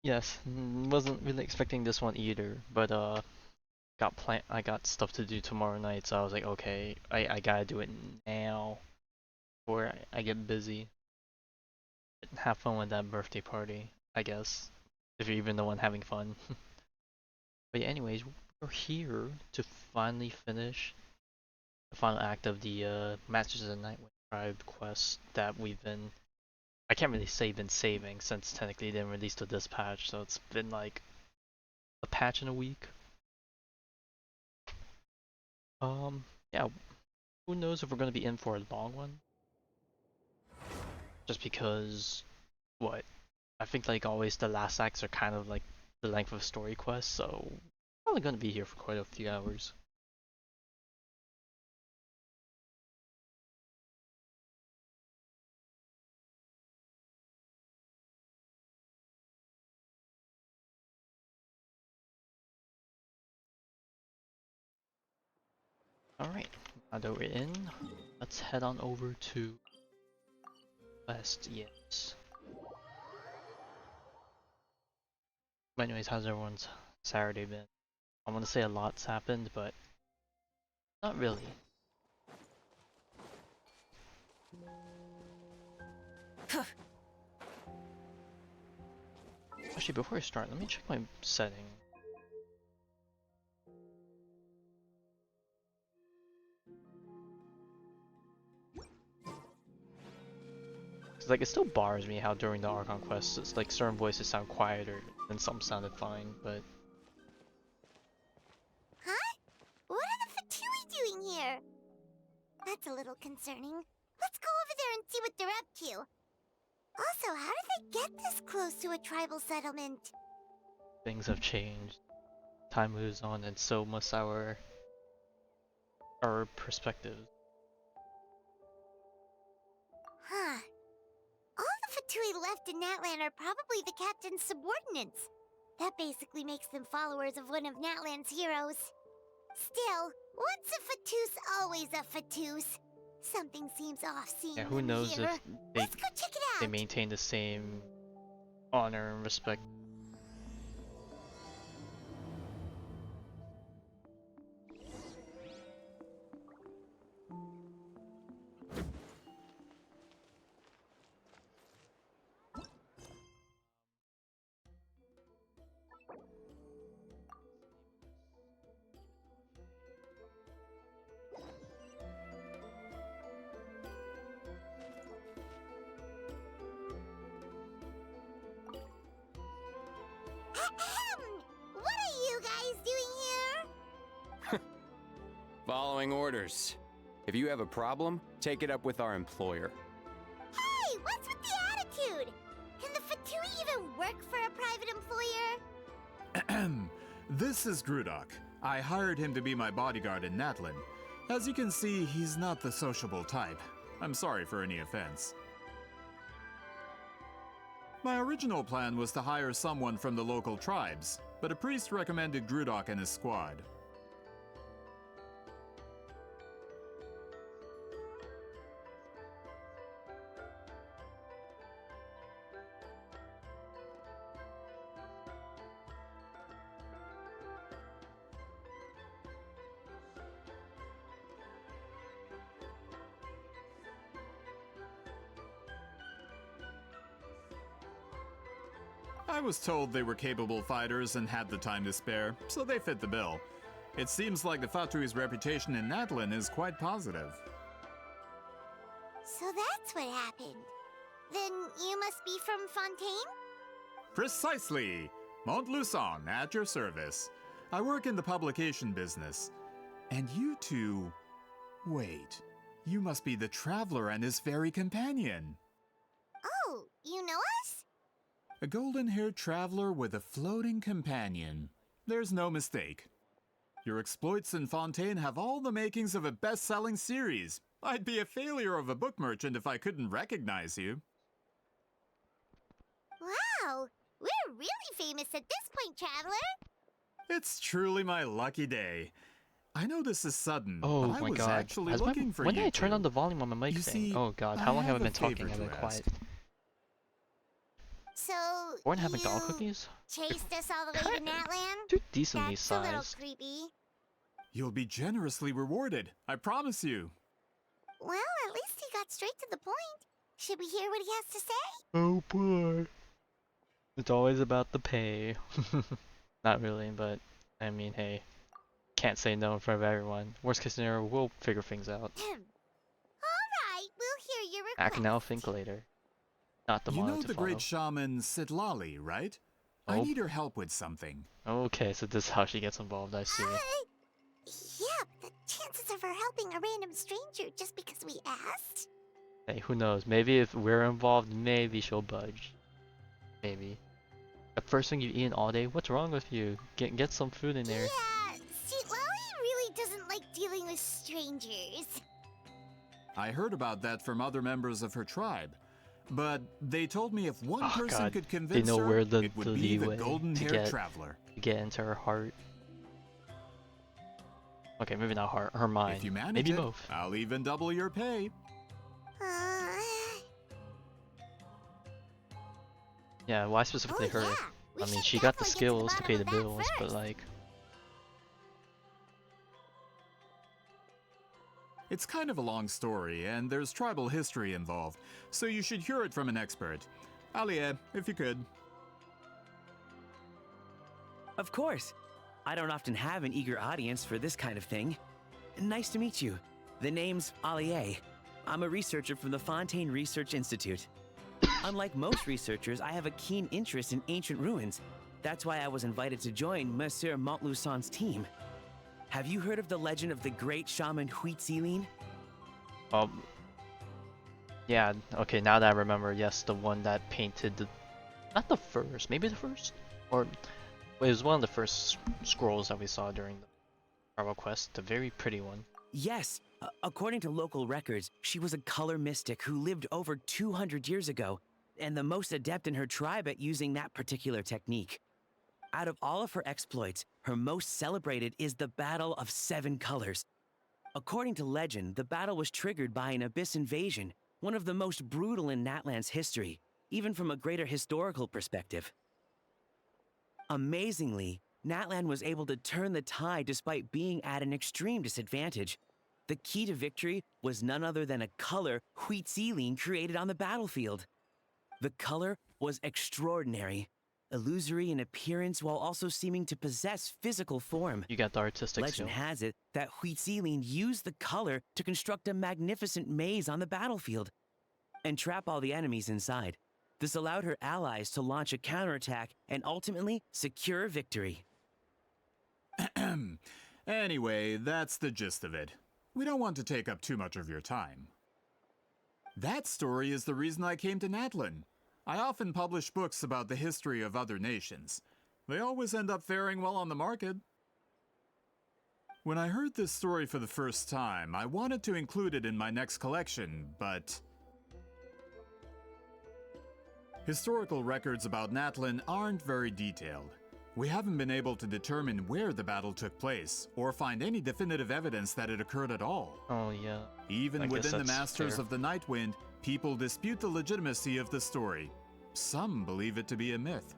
Yes, wasn't really expecting this one either, but I got stuff to do tomorrow night, so I was like, okay, I gotta do it now before I get busy. Have fun with that birthday party, I guess, if you're even the one having fun. But yeah, anyways, we're here to finally finish the final act of the Masters of the Nightwing Tribe quest that we've been. I can't really say been saving since technically they didn't release the dispatch, so it's been like a patch in a week. Yeah, who knows if we're gonna be in for a long one? Just because, what? I think like always the last acts are kind of like the length of a story quest, so probably gonna be here for quite a few hours. Alright, now that we're in, let's head on over to West, yes. But anyways, how's everyone's Saturday been? I want to say a lot's happened, but not really. Actually, before I start, let me check my setting. Cause like it still bars me how during the Archon quests, it's like certain voices sound quieter and some sounded fine, but Huh? What are the Fatui doing here? That's a little concerning. Let's go over there and see what they're up to. Also, how did they get this close to a tribal settlement? things have changed. Time moves on, and so must our perspectives. Huh. All the Fatui left in Natlan are probably the captain's subordinates. That basically makes them followers of one of Natlan's heroes. Still, once a Fatus, always a Fatus. Something seems off Yeah, seeing who them knows here. if Let's go check it they out. maintain the same honor and respect. Ahem! What are you guys doing here? Following orders. If you have a problem, take it up with our employer. Hey, what's with the attitude? Can the Fatui even work for a private employer? This is Grudok. I hired him to be my bodyguard in Natlin. As you can see, he's not the sociable type. I'm sorry for any offense. My original plan was to hire someone from the local tribes, but a priest recommended Grudok and his squad. I was told they were capable fighters and had the time to spare, so they fit the bill. It seems like the Fatui's reputation in Natlin is quite positive. So that's what happened. Then you must be from Fontaine? Precisely! Montluçon, at your service. I work in the publication business. And you two... Wait, you must be the Traveler and his fairy companion. Oh, you know us? A golden-haired traveler with a floating companion. There's no mistake. Your exploits in Fontaine have all the makings of a best-selling series. I'd be a failure of a book merchant if I couldn't recognize you. Wow, we're really famous at this point, Traveler. It's truly my lucky day. I know this is sudden, but Oh I my was god. actually looking for When you did I turn on two. the volume on my mic You thing? see, Oh god, I how long have I have a been talking? favor I've to been quiet. ask. So, Born having dog you cookies? chased us all the way to Natland? Too decently That's a little sized. creepy. You'll be generously rewarded, I promise you. Well, at least he got straight to the point. Should we hear what he has to say? Oh boy. It's always about the pay. Not really, but I mean, hey, can't say no in front of everyone. Worst case scenario, we'll figure things out. Alright, we'll hear your Act request. now, think later. Not the You motto know to the follow. great shaman Citlali, right? I Oh. need her help with something. Okay, so this is how she gets involved, I see. Yeah, but the chances of her helping a random stranger just because we asked? Hey, who knows? Maybe if we're involved, maybe she'll budge. Maybe. The first thing you've eaten all day? What's wrong with you? Get some food in there. Yeah, Citlali really doesn't like dealing with strangers. I heard about that from other members of her tribe. But they told me if one Oh, person God. could They convince know her, where the it would be the leeway golden-haired traveler. to get into her heart. Okay, maybe not heart, her mind. If you manage Maybe it, both. I'll even double your pay. Yeah, why specifically her? Yeah, we I mean, should she got the definitely get to skills to pay the bottom of that bills, but first. like, It's kind of a long story, and there's tribal history involved, so you should hear it from an expert. Alie, if you could. Of course. I don't often have an eager audience for this kind of thing. Nice to meet you. The name's Alie. I'm a researcher from the Fontaine Research Institute. Unlike most researchers, I have a keen interest in ancient ruins. That's why I was invited to join Monsieur Montluçon's team. Have you heard of the legend of the great shaman Citlali? yeah, okay, now that I remember, yes, the one that painted the, not the first, maybe the first? Or, it was one of the first scrolls that we saw during the Tribal Quest, the very pretty one. Yes. According to local records, she was a color mystic who lived over 200 years ago, and the most adept in her tribe at using that particular technique. Out of all of her exploits, her most celebrated is the Battle of Seven Colors. According to legend, the battle was triggered by an abyss invasion, one of the most brutal in Natland's history, even from a greater historical perspective. Amazingly, Natland was able to turn the tide despite being at an extreme disadvantage. The key to victory was none other than a color Citlali created on the battlefield. The color was extraordinary, illusory in appearance while also seeming to possess physical form. You got the artistic Legend skill. has it that Citlali used the color to construct a magnificent maze on the battlefield and trap all the enemies inside. This allowed her allies to launch a counterattack and ultimately secure victory. Anyway, that's the gist of it. We don't want to take up too much of your time. That story is the reason I came to Natlan. I often publish books about the history of other nations. They always end up faring well on the market. When I heard this story for the first time, I wanted to include it in my next collection, but historical records about Natlan aren't very detailed. We haven't been able to determine where the battle took place, or find any definitive evidence that it occurred at all. Oh yeah. Even I guess within the that's Masters fair. of the Night Wind, people dispute the legitimacy of the story. Some believe it to be a myth.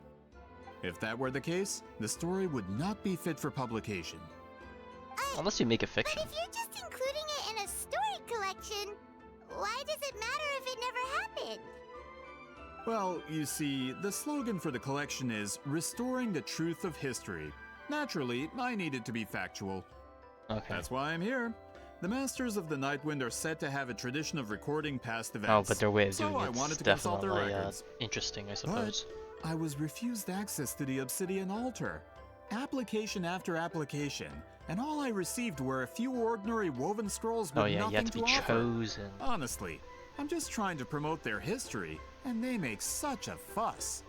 If that were the case, the story would not be fit for publication. Unless you make it fiction. But if you're just including it in a story collection, why does it matter if it never happened? Well, you see, the slogan for the collection is Restoring the Truth of History. Naturally, I need it to be factual. Okay. That's why I'm here. The Masters of the Nightwind are said to have a tradition of recording past events. Oh, but their way of so doing I it's wanted to consult their definitely records. interesting, I suppose. I was refused access to the Obsidian Altar. Application after application, and all I received were a few ordinary woven scrolls with Oh yeah, nothing you have to be offer. chosen. Honestly, I'm just trying to promote their history, and they make such a fuss.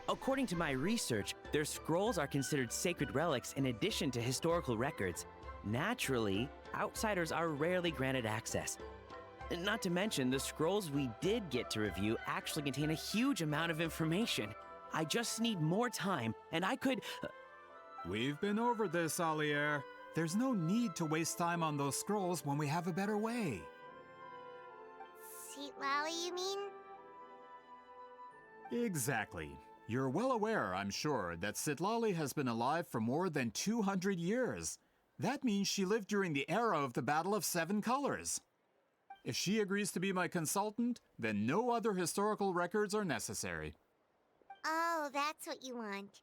According to my research, their scrolls are considered sacred relics in addition to historical records. Naturally, outsiders are rarely granted access. Not to mention, the scrolls we did get to review actually contain a huge amount of information. I just need more time, and I could... We've been over this, Alier. There's no need to waste time on those scrolls when we have a better way. Citlali, you mean? Exactly. You're well aware, I'm sure, that Citlali has been alive for more than 200 years. That means she lived during the era of the Battle of Seven Colors. If she agrees to be my consultant, then no other historical records are necessary. Oh, that's what you want.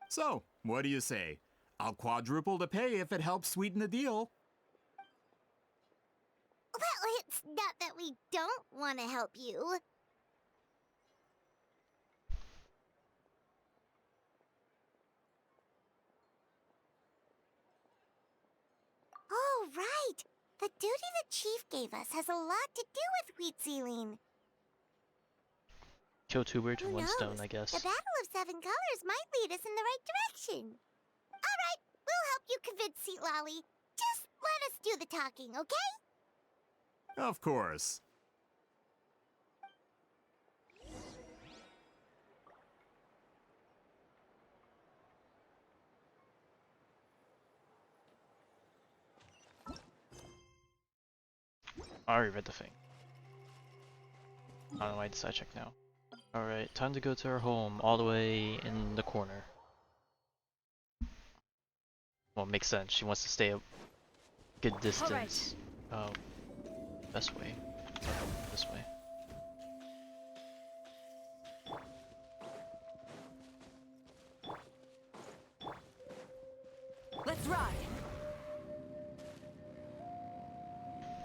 So, what do you say? I'll quadruple the pay if it helps sweeten the deal. Well, it's not that we don't want to help you. Oh, right! The duty the chief gave us has a lot to do with wheat sealing. Kill two birds Who with one stone, knows? I guess. The Battle of Seven Colors might lead us in the right direction. Alright, we'll help you convince Citlali. Just let us do the talking, okay? Of course. I already read the thing. I don't know why I decided to check now. Alright, time to go to her home, all the way in the corner. Well, it makes sense. She wants to stay a good distance. Best way. This way. Let's ride!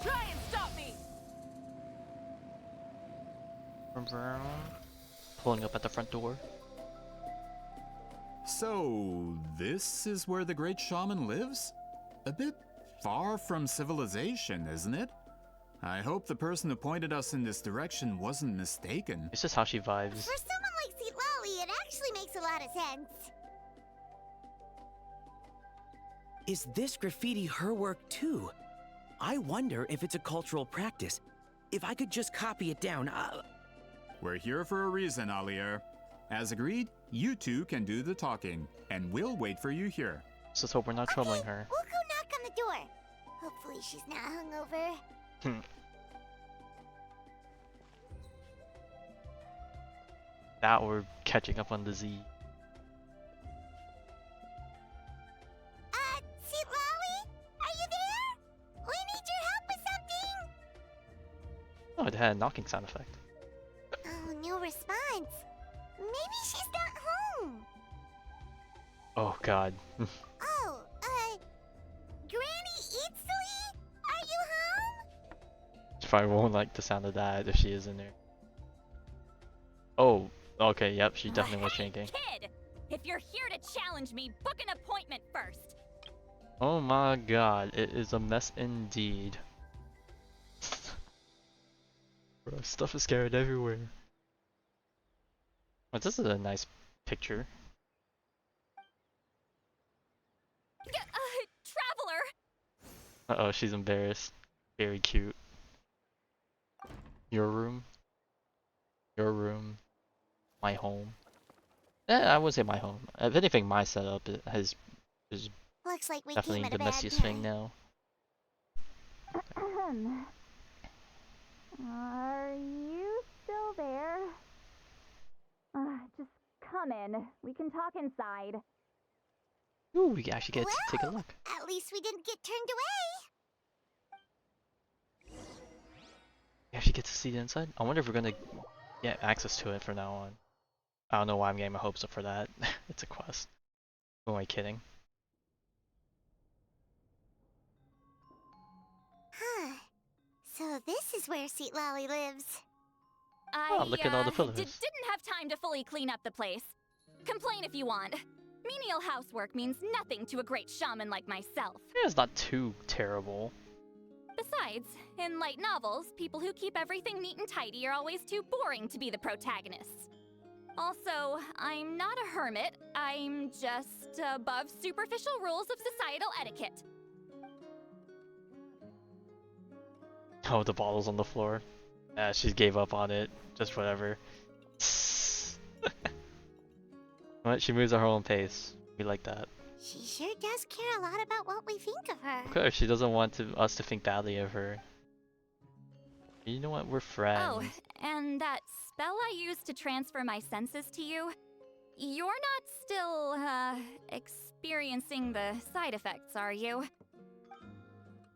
Try and stop me! Pulling up at the front door. So, this is where the great shaman lives? A bit far from civilization, isn't it? I hope the person who pointed us in this direction wasn't mistaken. It's just how she vibes. For someone like Citlali, it actually makes a lot of sense. Is this graffiti her work too? I wonder if it's a cultural practice. If I could just copy it down, We're here for a reason, Alier. As agreed, you two can do the talking, and we'll wait for you here. So let's hope we're not troubling her. We'll go knock on the door. Hopefully she's not hungover. That or catching up on the Z. Citlali? Are you there? We need your help with something! Oh, it had a knocking sound effect. Oh, no response. Maybe she's not home. Oh god. Oh, Granny Citlali? Are you home? She probably won't like the sound of that if she is in there. Oh, okay, yep, she definitely was shanking. Kid! If you're here to challenge me, book an appointment first! Oh my god, it is a mess indeed. Bro, stuff is scattered everywhere. Well, this is a nice picture. Traveler! Uh-oh, she's embarrassed. Very cute. Your room? Your room? My home? I would say my home. If anything, my setup is Looks like we definitely came at the a bad messiest time. thing now. Are you still there? Just come in. We can talk inside. Ooh, we actually get to take a Well, look. At least we didn't get turned away. We actually get to see the inside. I wonder if we're gonna get access to it from now on. I don't know why I'm getting my hopes up for that. It's a quest. Who am I kidding? Huh. So this is where Citlali lives. Oh, look at all the pillars. Didn't have time to fully clean up the place. Complain if you want. Menial housework means nothing to a great shaman like myself. Yeah, it's not too terrible. Besides, in light novels, people who keep everything neat and tidy are always too boring to be the protagonists. Also, I'm not a hermit. I'm just above superficial rules of societal etiquette. Oh, the bottle's on the floor. She gave up on it. Just whatever. What? She moves at her own pace. We like that. She sure does care a lot about what we think of her. Of course, she doesn't want us to think badly of her. You know what? We're friends. Oh, And that spell I used to transfer my senses to you, you're not still, experiencing the side effects, are you?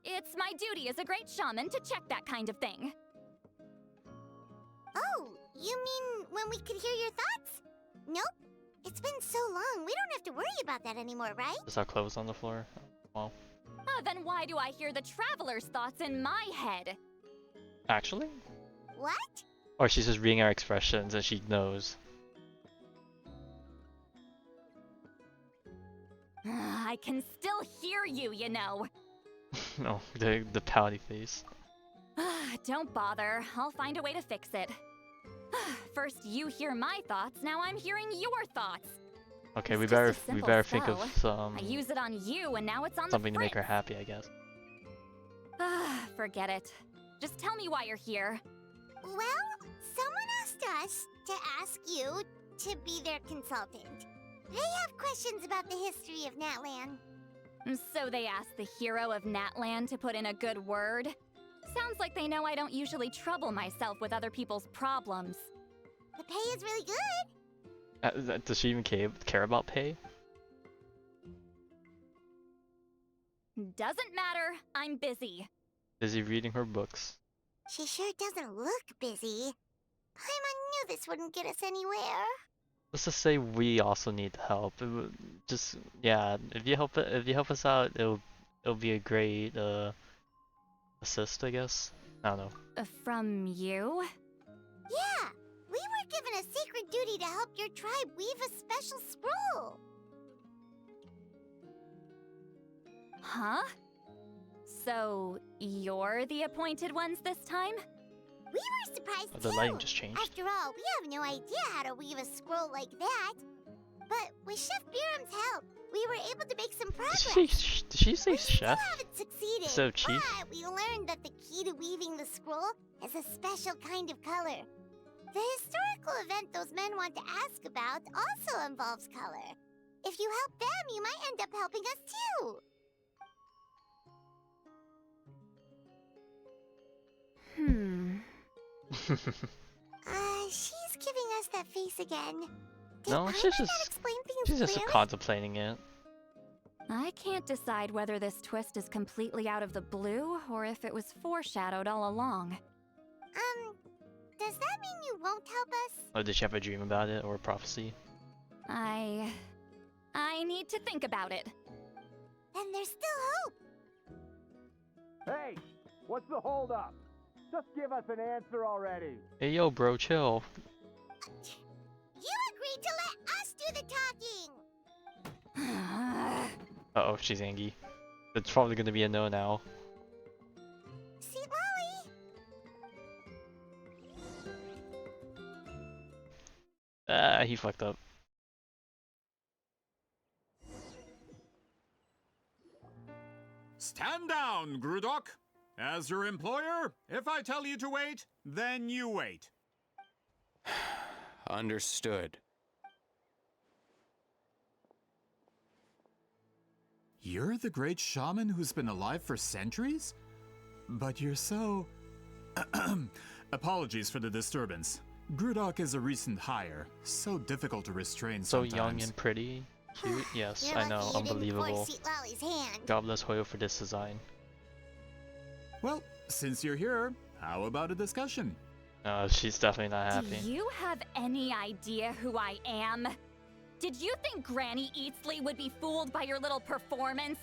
It's my duty as a great shaman to check that kind of thing. Oh, you mean when we could hear your thoughts? Nope. It's been so long, we don't have to worry about that anymore, right? Is our clothes on the floor? Well, Then why do I hear the traveler's thoughts in my head? actually? What? Or she's just reading our expressions and she knows. I can still hear you, you know. No, the pouty face. Don't bother. I'll find a way to fix it. First you hear my thoughts, now I'm hearing your thoughts. Okay, It's we just a better simple think of spell. some I use it on you, and now it's on something the to make her fritz. happy, I guess. Forget it. Just tell me why you're here. Well, someone asked us to ask you to be their consultant. They have questions about the history of Natlan. So they asked the hero of Natlan to put in a good word? Sounds like they know I don't usually trouble myself with other people's problems. The pay is really good. Does she even care about pay? Doesn't matter. I'm busy. Busy reading her books. She sure doesn't look busy. Paimon knew this wouldn't get us anywhere. Let's just say we also need help. Just yeah, if you help us out, it'll be a great assist, I guess. I don't know. From you? Yeah, we were given a sacred duty to help your tribe weave a special scroll. Huh? So, you're the appointed ones this time? We were surprised Oh, the too. lighting just changed. After all, we have no idea how to weave a scroll like that. But with Chef Biram's help, we were able to make some progress. Did she say We chef? still haven't succeeded, So chief? but we learned that the key to weaving the scroll is a special kind of color. The historical event those men want to ask about also involves color. If you help them, you might end up helping us too. She's giving us that face again. Did No, Paimon she's not just explain things she's just clearly? contemplating it. I can't decide whether this twist is completely out of the blue or if it was foreshadowed all along. Does that mean you won't help us? Or did she have a dream about it or a prophecy? I need to think about it. Then there's still hope. Hey, what's the holdup? Just give us an answer already. Hey yo, bro, chill. You agreed to let us do the talking. Uh oh, she's angry. It's probably gonna be a no now. Citlali. Ah, he fucked up. Stand down, Grudok. As your employer, if I tell you to wait, then you wait. Understood. You're the great shaman who's been alive for centuries? But you're so... Apologies for the disturbance. Grudok is a recent hire, so difficult to restrain So sometimes. young and pretty. Cute? Yes, You're I know, lucky you didn't unbelievable. force Citlali's hand. God bless Hoyo for this design. Well, since you're here, how about a discussion? She's definitely not happy. Do you have any idea who I am? Did you think Granny Eatsley would be fooled by your little performance?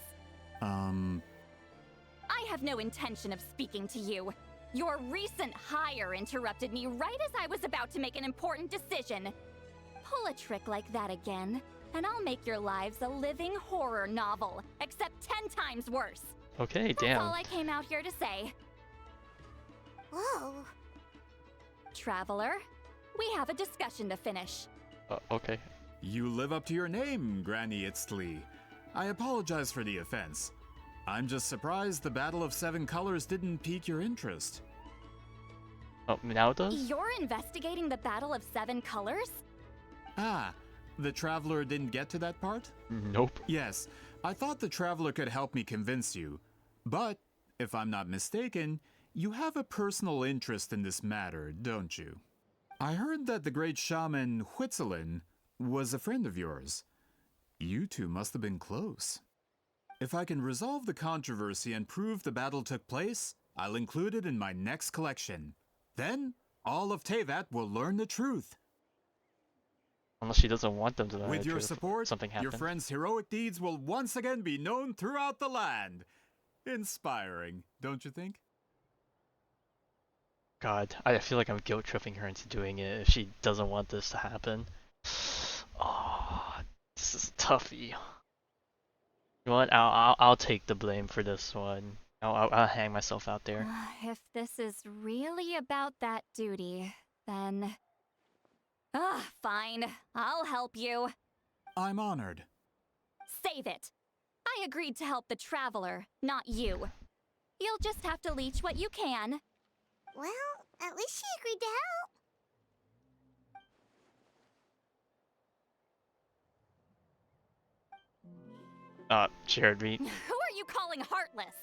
I have no intention of speaking to you. Your recent hire interrupted me right as I was about to make an important decision. Pull a trick like that again, and I'll make your lives a living horror novel, except 10 times worse. Okay, That's damn. all I came out here to say. Whoa. Traveler, we have a discussion to finish. Okay. You live up to your name, Granny Itztli. I apologize for the offense. I'm just surprised the Battle of Seven Colors didn't pique your interest. Oh, now it does? You're investigating the Battle of Seven Colors? Ah, the Traveler didn't get to that part? Nope. Yes, I thought the Traveler could help me convince you. But, if I'm not mistaken, You have a personal interest in this matter, don't you? I heard that the great shaman Citlali was a friend of yours. You two must have been close. If I can resolve the controversy and prove the battle took place, I'll include it in my next collection. Then, all of Teyvat will learn the truth. Unless she doesn't want them to learn With the your truth. support, Something your happened. friend's heroic deeds will once again be known throughout the land. Inspiring, don't you think? God, I feel like I'm guilt tripping her into doing it if she doesn't want this to happen. Oh, this is a toughie. You know what? I'll take the blame for this one. I'll hang myself out there. If this is really about that duty, then... fine. I'll help you. I'm honored. Save it. I agreed to help the Traveler, not you. You'll just have to leech what you can. Well, at least she agreed to help. She heard me. Who are you calling heartless?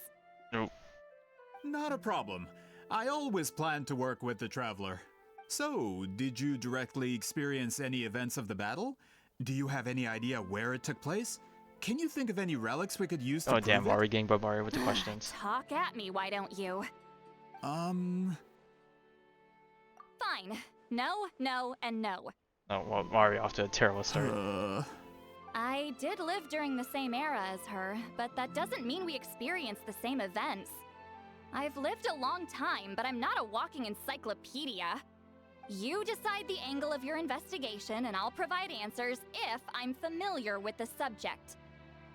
Nope. Not a problem. I always planned to work with the Traveler. So, did you directly experience any events of the battle? Do you have any idea where it took place? Can you think of any relics we could use to Oh damn, prove it? Mari getting bombarded with the questions. Talk at me, why don't you? Um... Fine. No, no, and no. Oh well, Mari off to a terrible start. I did live during the same era as her, but that doesn't mean we experienced the same events. I've lived a long time, but I'm not a walking encyclopedia. You decide the angle of your investigation, and I'll provide answers if I'm familiar with the subject.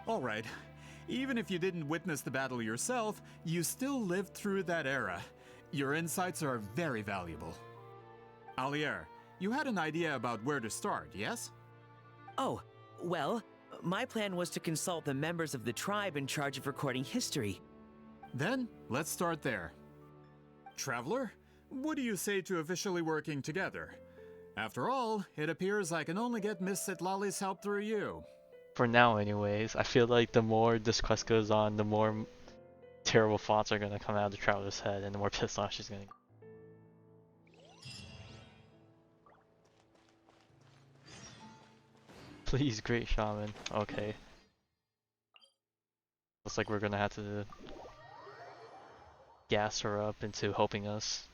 Alright. Even if you didn't witness the battle yourself, you still lived through that era. Your insights are very valuable. Alier, you had an idea about where to start, yes? Oh, well, my plan was to consult the members of the tribe in charge of recording history. Then, let's start there. Traveler, what do you say to officially working together? After all, it appears I can only get Miss Citlali's help through you. For now anyways, I feel like the more this quest goes on, the more terrible thoughts are gonna come out of the Traveler's head and the more pissed off she's gonna get. Please, great shaman. Okay. Looks like we're gonna have to gas her up into helping us.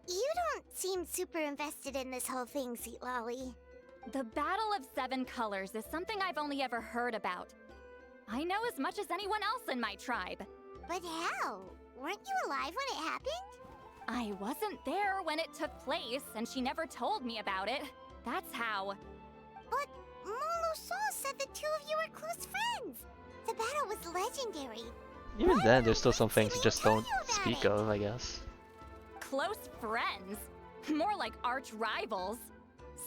You don't seem super invested in this whole thing, Citlali. The Battle of Seven Colors is something I've only ever heard about. I know as much as anyone else in my tribe. But how? Weren't you alive when it happened? I wasn't there when it took place, and she never told me about it. That's how. But Molusan said the two of you were close friends. The battle was legendary. Even Why then, would there's still Lynx some things you even just tell don't you about speak it? of, I guess. Close friends? More like arch rivals.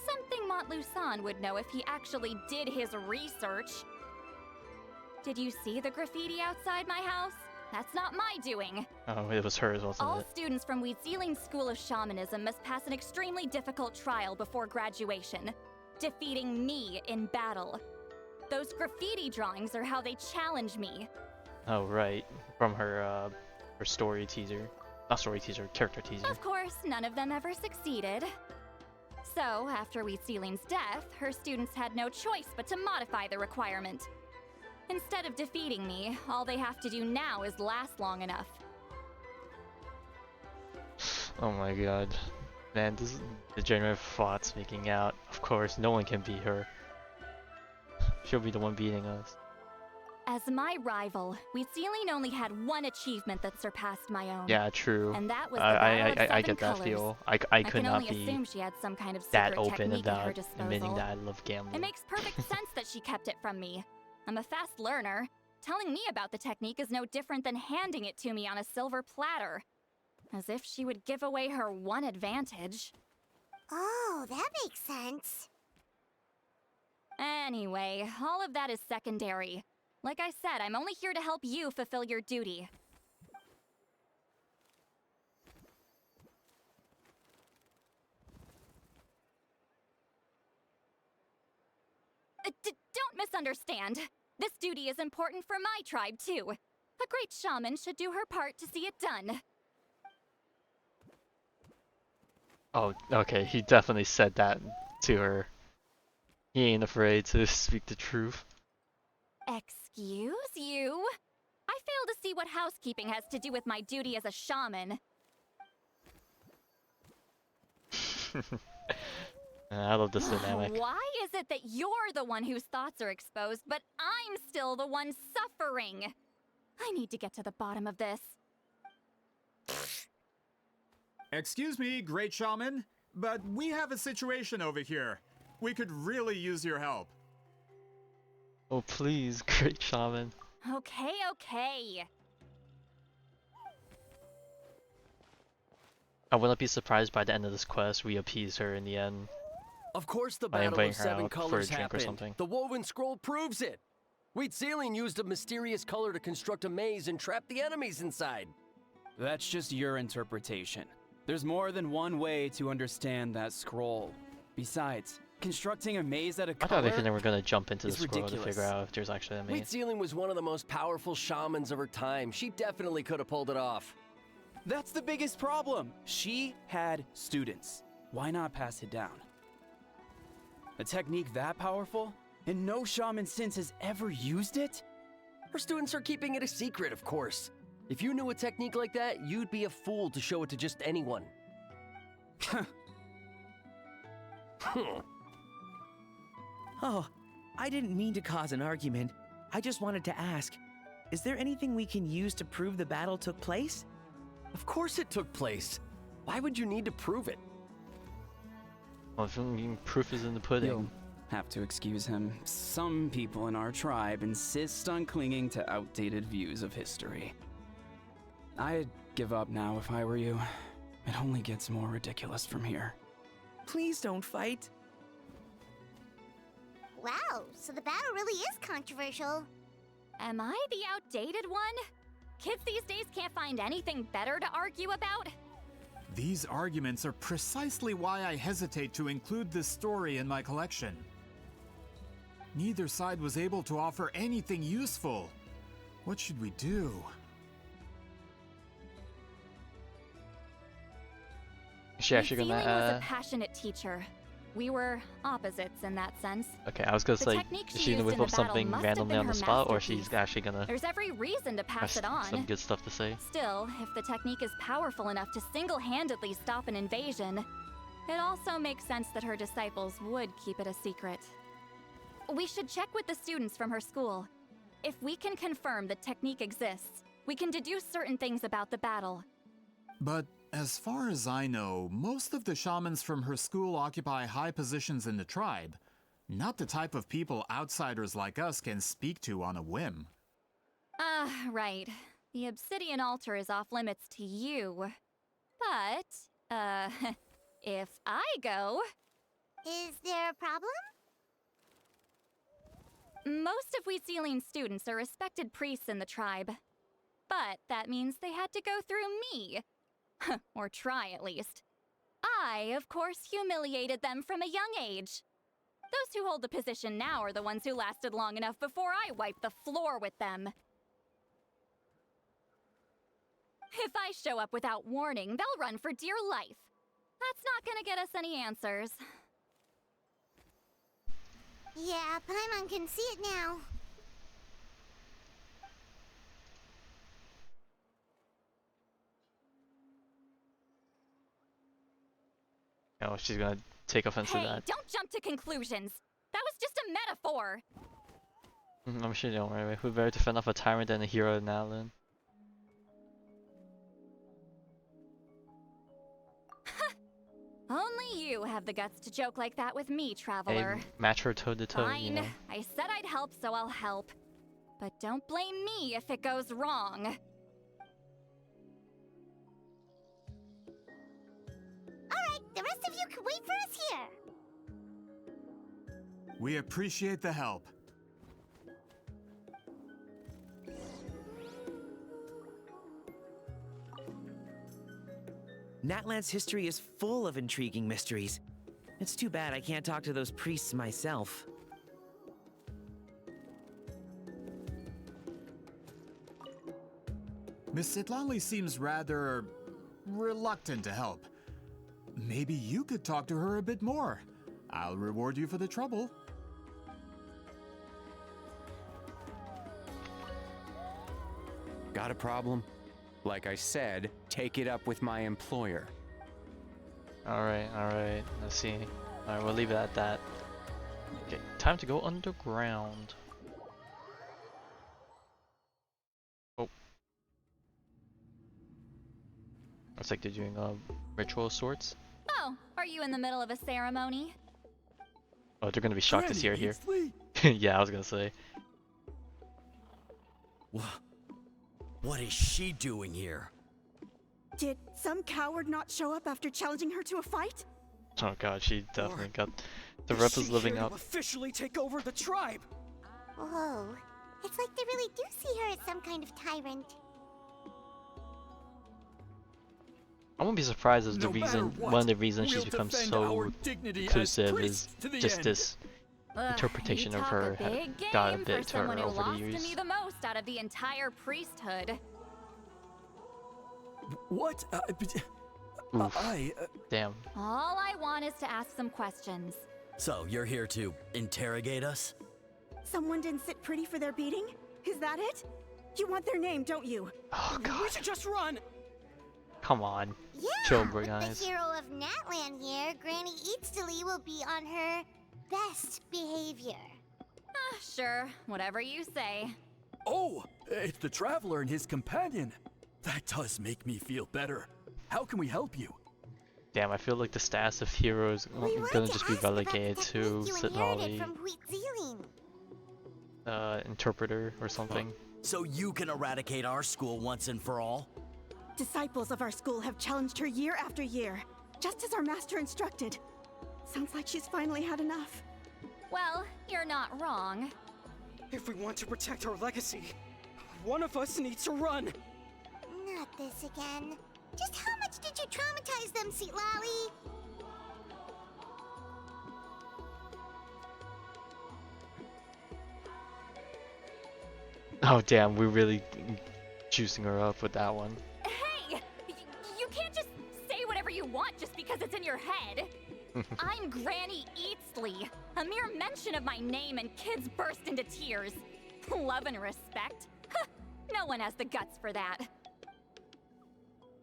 Something Montlusan would know if he actually did his research. Did you see the graffiti outside my house? That's not my doing. Oh, it was hers, wasn't All it? students from Weezealing's School of Shamanism must pass an extremely difficult trial before graduation, defeating me in battle. Those graffiti drawings are how they challenge me. Oh, right. From her story teaser. Not story teaser, character teaser. Of course, none of them ever succeeded. So, after Weezealing's death, her students had no choice but to modify the requirement. Instead of defeating me, all they have to do now is last long enough. Oh my god. Man, this is degenerate thoughts making out. Of course, no one can beat her. She'll be the one beating us. As my rival, Weezealing only had one achievement that surpassed my own. Yeah, true. And that was the Battle of I Seven get that Colors. feel. I could can not only be assume she had some kind of that secret open technique at her about admitting disposal. that I love gambling. It makes perfect sense that she kept it from me. I'm a fast learner. Telling me about the technique is no different than handing it to me on a silver platter. As if she would give away her one advantage. Oh, that makes sense. Anyway, all of that is secondary. Like I said, I'm only here to help you fulfill your duty. Don't misunderstand. This duty is important for my tribe, too. A great shaman should do her part to see it done. Oh, okay, he definitely said that to her. He ain't afraid to speak the truth. Excuse you? I fail to see what housekeeping has to do with my duty as a shaman. I love this dynamic. Why is it that you're the one whose thoughts are exposed, but I'm still the one suffering? I need to get to the bottom of this. Excuse me, great shaman, but we have a situation over here. We could really use your help. Oh please, great shaman. Okay. I wouldn't be surprised by the end of this quest we appease her in the end. Of course the By Battle inviting of her Seven out for a Colors drink or happened. something. The woven scroll proves it. Citlali used a mysterious color to construct a maze and trap the enemies inside. That's just your interpretation. There's more than one way to understand that scroll. Besides, constructing a maze out of I color thought they were gonna jump into the is scroll to ridiculous. figure out if there's actually a maze. Citlali was one of the most powerful shamans of her time. She definitely could have pulled it off. That's the biggest problem. She had students. Why not pass it down? A technique that powerful? And no shaman since has ever used it? Her students are keeping it a secret, of course. If you knew a technique like that, you'd be a fool to show it to just anyone. Oh, I didn't mean to cause an argument. I just wanted to ask, is there anything we can use to prove the battle took place? Of course it took place. Why would you need to prove it? Well, if proof is in the pudding. You'll have to excuse him. Some people in our tribe insist on clinging to outdated views of history. I'd give up now if I were you. It only gets more ridiculous from here. Please don't fight. Wow, so the battle really is controversial. Am I the outdated one? Kids these days can't find anything better to argue about? These arguments are precisely why I hesitate to include this story in my collection. Neither side was able to offer anything useful. What should we do? Is she actually Citlali was a gonna passionate teacher. We were opposites in that sense. Okay, I was gonna The say, technique is she she gonna used whip in the up battle something must have randomly been on the her spot, or masterpiece. she's actually gonna There's every reason to pass have it on. some good stuff to say? Still, if the technique is powerful enough to single-handedly stop an invasion, it also makes sense that her disciples would keep it a secret. We should check with the students from her school. If we can confirm the technique exists, we can deduce certain things about the battle. But as far as I know, most of the shamans from her school occupy high positions in the tribe. Not the type of people outsiders like us can speak to on a whim. Right. The obsidian altar is off limits to you. But, if I go... Is there a problem? Most of Citlali's students are respected priests in the tribe. But that means they had to go through me. Or try, at least. I, of course, humiliated them from a young age. Those who hold the position now are the ones who lasted long enough before I wiped the floor with them. If I show up without warning, they'll run for dear life. That's not gonna get us any answers. Yeah, Paimon can see it now. Oh, she's gonna take offense to Hey, that. don't jump to conclusions. That was just a metaphor. I'm sure you don't worry. Who better to fend off a tyrant than a hero in Alan? Only you have the guts to joke like that with me, Hey, traveler. match her toe to toe, Fine. you know. I said I'd help, so I'll help. But don't blame me if it goes wrong. Alright, the rest of you can wait for us here. We appreciate the help. Natlan's history is full of intriguing mysteries. It's too bad I can't talk to those priests myself. Miss Citlali seems rather reluctant to help. Maybe you could talk to her a bit more. I'll reward you for the trouble. Got a problem? Like I said, take it up with my employer. Alright, let's see. Alright, we'll leave it at that. Okay, time to go underground. Oh. Looks like they're doing a ritual of sorts. Oh, are you in the middle of a ceremony? Oh, they're gonna be shocked to see her here. Eastly? Yeah, I was gonna say. What is she doing here? Did some coward not show up after challenging her to a fight? Oh god, she definitely got the Is rep she is living here to up. officially take over the tribe. Whoa. It's like they really do see her as some kind of tyrant. I won't be surprised if the No matter reason, what, one of the reasons she's we'll become defend so our dignity as inclusive is priests to the just end. this interpretation you of talk her a big got a game bit for to her someone who over the lost years. to me the most out of the entire priesthood. What? Oof. Damn. All I want is to ask some questions. So, you're here to interrogate us? Someone didn't sit pretty for their beating? Is that it? You want their name, don't you? Oh god. We should just run. Come on. Yeah, Chill, with guys. the hero of Natlan here, Granny Citlali will be on her best behavior. Sure, whatever you say. Oh, it's the traveler and his companion. That does make me feel better. How can we help you? Damn, I feel like the status of heroes We wanted gonna to just be ask about the relegated to technique you inherited Citlali, from Citlali. interpreter or something. So you can eradicate our school once and for all? Disciples of our school have challenged her year after year, just as our master instructed. Sounds like she's finally had enough. Well, you're not wrong. If we want to protect our legacy, one of us needs to run. Not this again. Just how much did you traumatize them, Citlali? Oh damn, we're really juicing her up with that one. Hey! You can't just say whatever you want just because it's in your head. I'm Granny Citlali. A mere mention of my name and kids burst into tears. Love and respect? No one has the guts for that.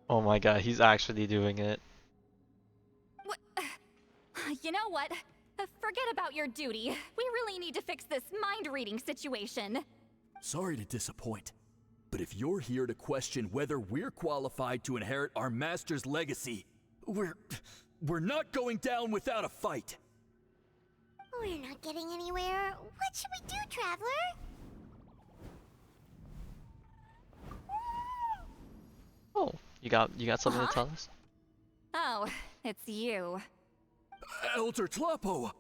Oh my god, he's actually doing it. What? You know what? Forget about your duty. We really need to fix this mind-reading situation. Sorry to disappoint, but if you're here to question whether we're qualified to inherit our master's legacy, we're not going down without a fight. We're not getting anywhere. What should we do, Traveler? Oh, you got something to tell us? Oh, it's you. Elder Tlapo!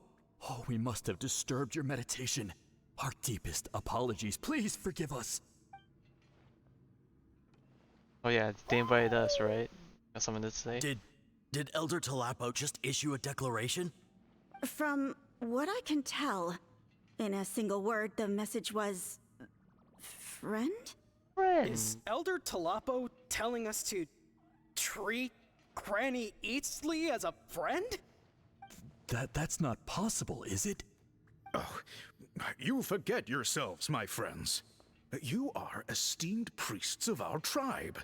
Oh, we must have disturbed your meditation. Our deepest apologies. Please forgive us. Oh yeah, they invited us, right? Got something to say? Did Elder Tlapo just issue a declaration? From what I can tell, in a single word, the message was... friend? Is Elder Tlapo telling us to treat Granny Citlali as a friend? That's not possible, is it? Oh, you forget yourselves, my friends. You are esteemed priests of our tribe.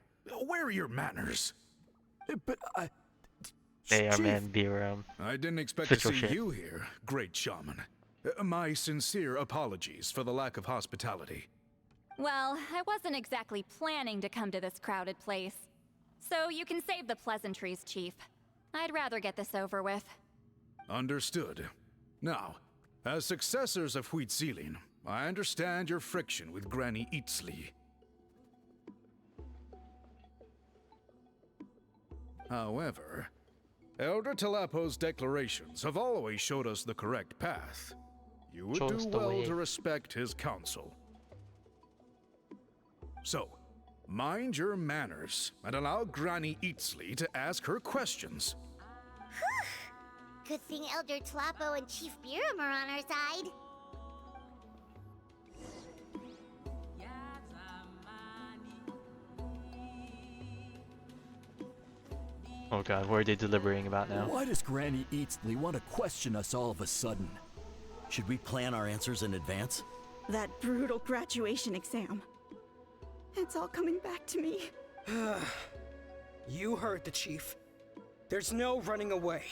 Where are your manners? But They are Chief, man, Biram. I didn't expect to see you here, great shaman. My sincere apologies for the lack of hospitality. Well, I wasn't exactly planning to come to this crowded place. So you can save the pleasantries, Chief. I'd rather get this over with. Understood. Now, as successors of Huitzilin, I understand your friction with Granny Citlali. However, Elder Tlapo's declarations have always showed us the correct path. You would do well to respect his counsel. So, mind your manners and allow Granny Citlali to ask her questions. Good thing Elder Tlapo and Chief Biram are on our side. Oh god, what are they deliberating about now? Why does Granny Eatsley want to question us all of a sudden? Should we plan our answers in advance? That brutal graduation exam. It's all coming back to me. You heard the chief. There's no running away.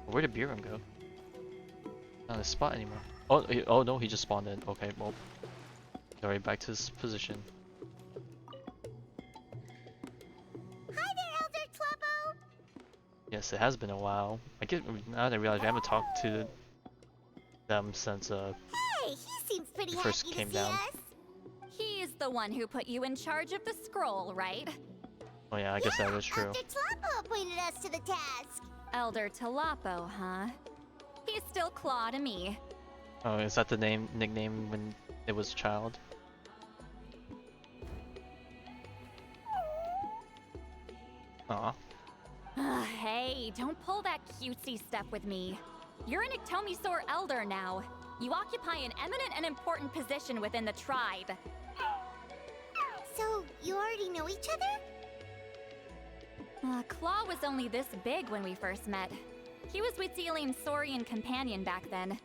Where did Biram go? Not in his spot anymore. Oh, oh no, he just spawned in. Okay, well, alright, back to his position. Hi there, Elder Tloppo! Yes, it has been a while. I get now that I realize I haven't talked to them since Hey, he seems pretty happy first to came see down. us. He's the one who put you in charge of the scroll, right? Oh yeah, I guess that is true. Elder Tloppo appointed us to the task. Elder Tloppo, huh? He's still Claw to me. Oh, is that the nickname when it was a child? Aw. Hey, don't pull that cutesy stuff with me. You're an Iktomisaur Elder now. You occupy an eminent and important position within the tribe. So, you already know each other? Claw was only this big when we first met. He was with Zeline's Saurian companion back then.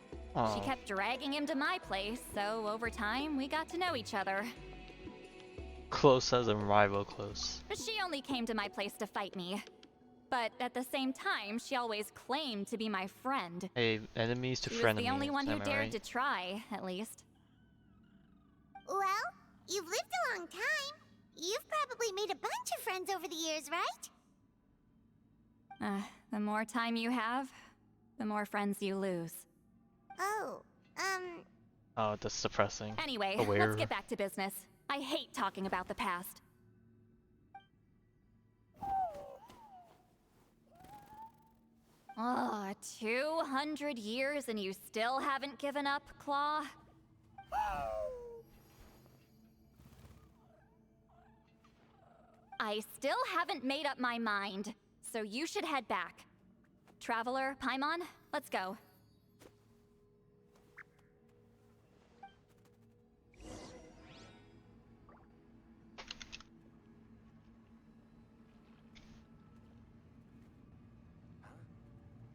She kept dragging him to my place, so over time, we got to know each other. Close as in rival close. She only came to my place to fight me. But at the same time, she always claimed to be my friend. Hey, enemies to frenemies. frenemies. She was the only one who dared right? to try, at least. Well, you've lived a long time. You've probably made a bunch of friends over the years, right? The more time you have, the more friends you lose. Oh, Oh, that's depressing. Anyway, Aware. let's get back to business. I hate talking about the past. 200 years and you still haven't given up, Claw? I still haven't made up my mind, so you should head back. Traveler, Paimon, let's go.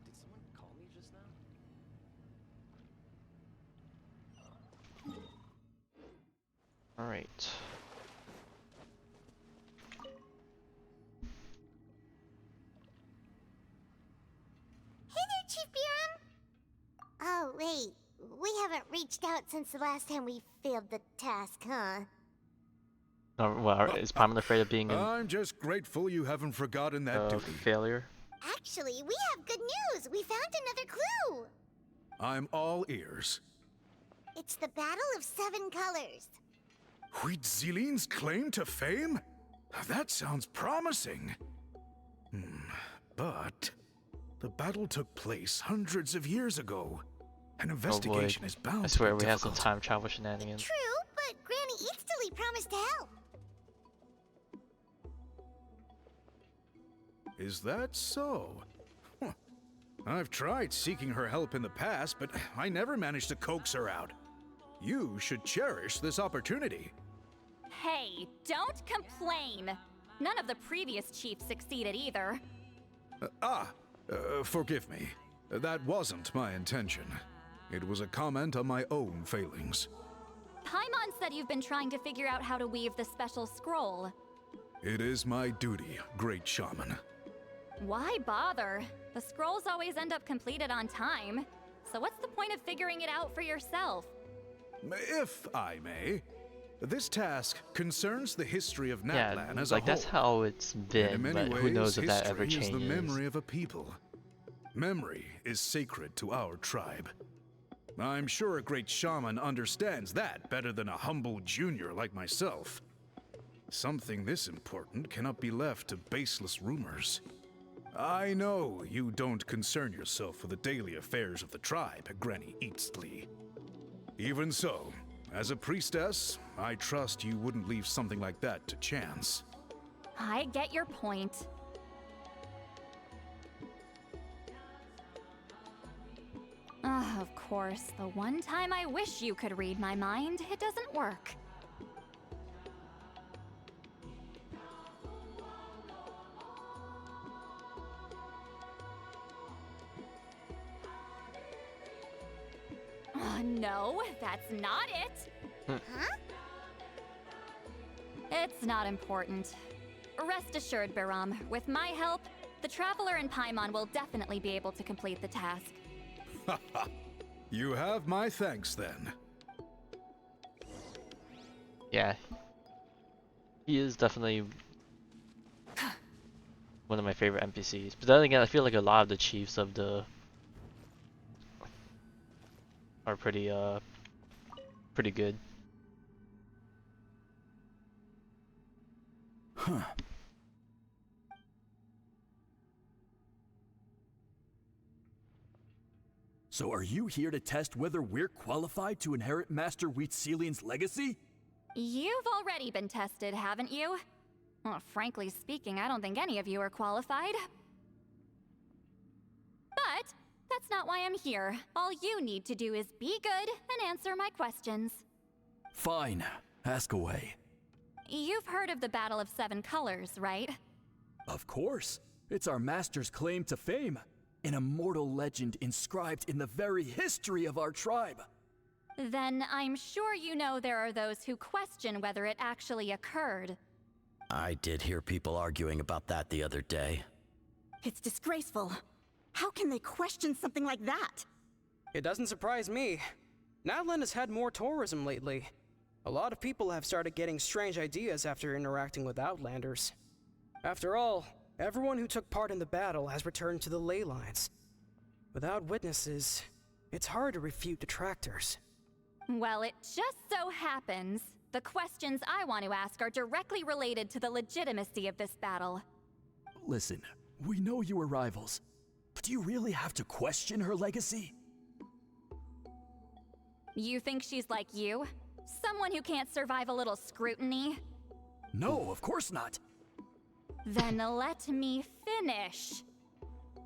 Did someone call me just now? Alright. hey there, Chief Biram. Oh, wait. We haven't reached out since the last time we failed the task, huh? Oh, well, is Paimon afraid of being I'm just grateful you haven't forgotten that a duty. failure? Actually, we have good news. We found another clue. I'm all ears. It's the Battle of Seven Colors. Wheat Zeline's claim to fame? That sounds promising. But the battle took place hundreds of years ago. An investigation is bound I to swear be we have some difficult. time travel shenanigans. True, but Granny Eatsley promised to help. Is that so? Huh. I've tried seeking her help in the past, but I never managed to coax her out. You should cherish this opportunity. Hey, don't complain! None of the previous chiefs succeeded either. Forgive me. That wasn't my intention. It was a comment on my own failings. Paimon said you've been trying to figure out how to weave the special scroll. It is my duty, great shaman. Why bother? The scrolls always end up completed on time. So what's the point of figuring it out for yourself? If I may, this task concerns the history of Natlan as a like whole. that's how it's been, In many but ways, who knows if that ever history changes. is the memory of a people. Memory is sacred to our tribe. I'm sure a great shaman understands that better than a humble junior like myself. Something this important cannot be left to baseless rumors. I know you don't concern yourself with the daily affairs of the tribe, Granny Eatsley. Even so, as a priestess, I trust you wouldn't leave something like that to chance. I get your point. Of course, the one time I wish you could read my mind, it doesn't work. No, that's not it. Huh? It's not important. Rest assured, Biram, with my help, the Traveler and Paimon will definitely be able to complete the task. You have my thanks then. Yeah. He is definitely one of my favorite NPCs. But then again, I feel like a lot of the chiefs of the are pretty good. Huh. So are you here to test whether we're qualified to inherit Master Wheatselian's legacy? You've already been tested, haven't you? Well, frankly speaking, I don't think any of you are qualified. But that's not why I'm here. All you need to do is be good and answer my questions. Fine. Ask away. You've heard of the Battle of Seven Colors, right? Of course. It's our master's claim to fame. An immortal legend inscribed in the very history of our tribe. Then I'm sure you know there are those who question whether it actually occurred. I did hear people arguing about that the other day. It's disgraceful. How can they question something like that? It doesn't surprise me. Natlan has had more tourism lately. A lot of people have started getting strange ideas after interacting with Outlanders. After all, everyone who took part in the battle has returned to the ley lines. Without witnesses, it's hard to refute detractors. Well, it just so happens the questions I want to ask are directly related to the legitimacy of this battle. Listen, we know you were rivals, but do you really have to question her legacy? You think she's like you? Someone who can't survive a little scrutiny? No, of course not. Then let me finish.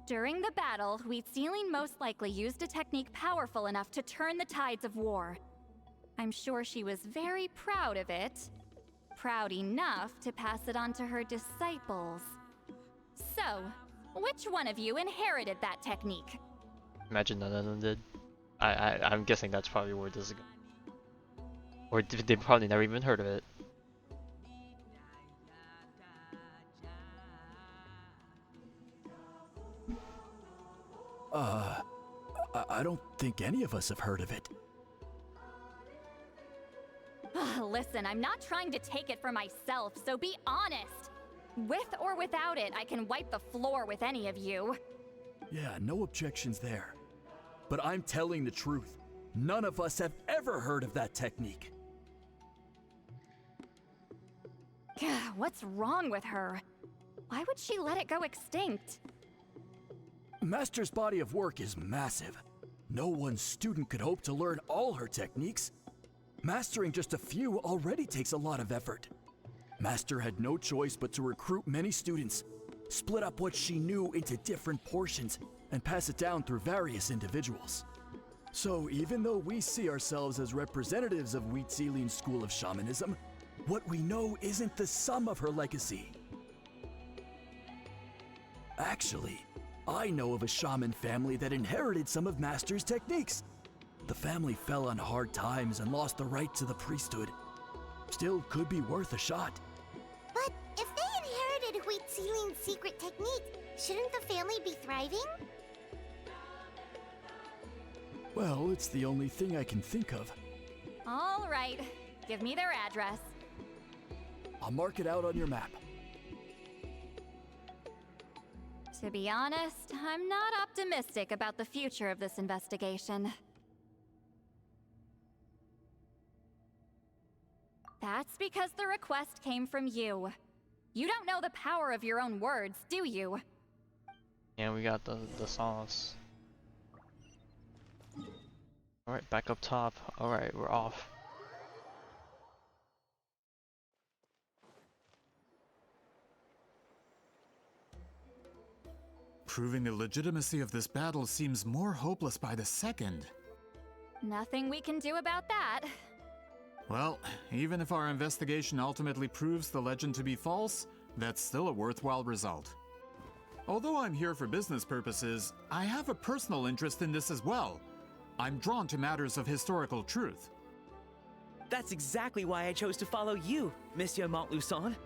During the battle, Wheatselian most likely used a technique powerful enough to turn the tides of war. I'm sure she was very proud of it. Proud enough to pass it on to her disciples. So, which one of you inherited that technique? Imagine none of them did. I'm guessing that's probably where this is going. Or they probably never even heard of it. I don't think any of us have heard of it. Listen, I'm not trying to take it for myself, so be honest. With or without it, I can wipe the floor with any of you. Yeah, no objections there. But I'm telling the truth. None of us have ever heard of that technique. What's wrong with her? Why would she let it go extinct? Master's body of work is massive. No one student could hope to learn all her techniques. Mastering just a few already takes a lot of effort. Master had no choice but to recruit many students, split up what she knew into different portions, and pass it down through various individuals. So even though we see ourselves as representatives of Wheatselian's school of shamanism, what we know isn't the sum of her legacy. Actually, I know of a shaman family that inherited some of Master's techniques. The family fell on hard times and lost the right to the priesthood. Still could be worth a shot. But if they inherited Wheatselian's secret technique, shouldn't the family be thriving? Well, it's the only thing I can think of. All right, give me their address. I'll mark it out on your map. To be honest, I'm not optimistic about the future of this investigation. That's because the request came from you. You don't know the power of your own words, do you? Yeah, we got the sauce. Alright, back up top. Alright, we're off. Proving the legitimacy of this battle seems more hopeless by the second. Nothing we can do about that. Well, even if our investigation ultimately proves the legend to be false, that's still a worthwhile result. Although I'm here for business purposes, I have a personal interest in this as well. I'm drawn to matters of historical truth. That's exactly why I chose to follow you, Monsieur Montluçon.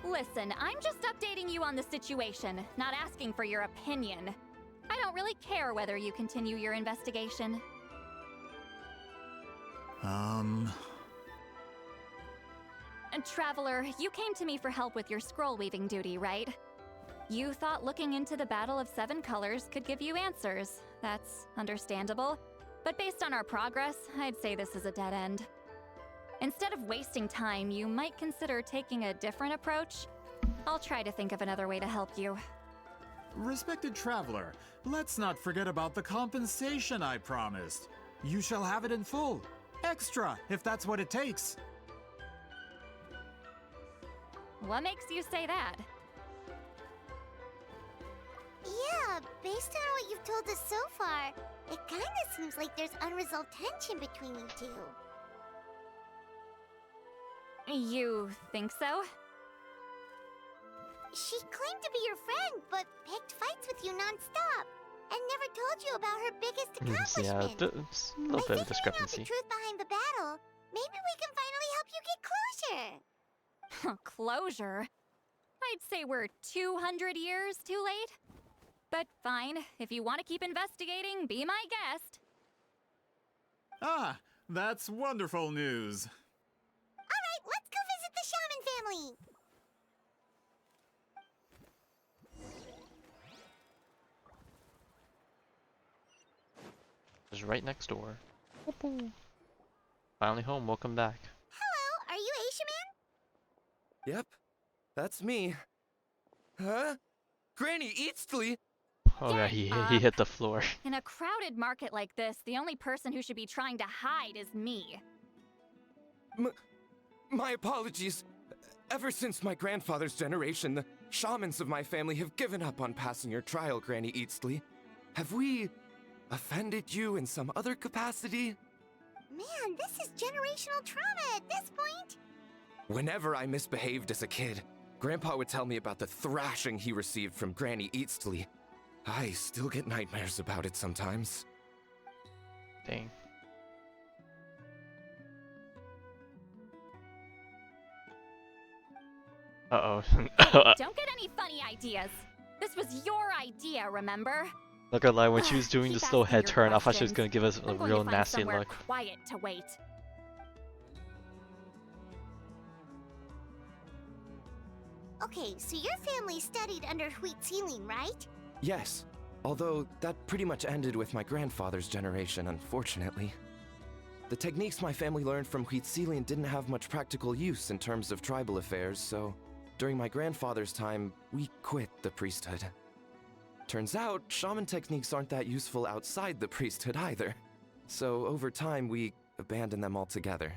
Listen, I'm just updating you on the situation, not asking for your opinion. I don't really care whether you continue your investigation. And Traveler, you came to me for help with your scroll weaving duty, right? You thought looking into the Battle of Seven Colors could give you answers. That's understandable. But based on our progress, I'd say this is a dead end. Instead of wasting time, you might consider taking a different approach. I'll try to think of another way to help you. Respected traveler, let's not forget about the compensation I promised. You shall have it in full. Extra, if that's what it takes. What makes you say that? Yeah, based on what you've told us so far, it kinda seems like there's unresolved tension between you two. You think so? She claimed to be your friend, but picked fights with you non-stop, and never told you about her biggest accomplishment. Yeah, it's a little bit of discrepancy. By figuring out the truth behind the battle, maybe we can finally help you get closure. Closure? I'd say we're 200 years too late. But fine, if you want to keep investigating, be my guest. Ah, that's wonderful news. Alright, let's go visit the shaman family. It's right next door. Finally home, welcome back. Hello, are you Asia Man? Yep, that's me. Huh? Granny Eastly? Oh yeah, he hit the floor. In a crowded market like this, the only person who should be trying to hide is me. My apologies. Ever since my grandfather's generation, the shamans of my family have given up on passing your trial, Granny Eastly. Have we offended you in some other capacity? Man, this is generational trauma at this point. Whenever I misbehaved as a kid, Grandpa would tell me about the thrashing he received from Granny Eastly. I still get nightmares about it sometimes. Dang. Uh-oh. Don't get any funny ideas. This was your idea, remember? Not gonna lie, when she was doing Keep this little asking head your turn, I thought she was questions. gonna give us a I'm going real to find nasty somewhere look. quiet to wait. Okay, so your family studied under Wheat Ceiling, right? Yes, although that pretty much ended with my grandfather's generation, unfortunately. The techniques my family learned from Huitzilian didn't have much practical use in terms of tribal affairs, so during my grandfather's time, we quit the priesthood. Turns out, shaman techniques aren't that useful outside the priesthood either. So over time, we abandoned them altogether.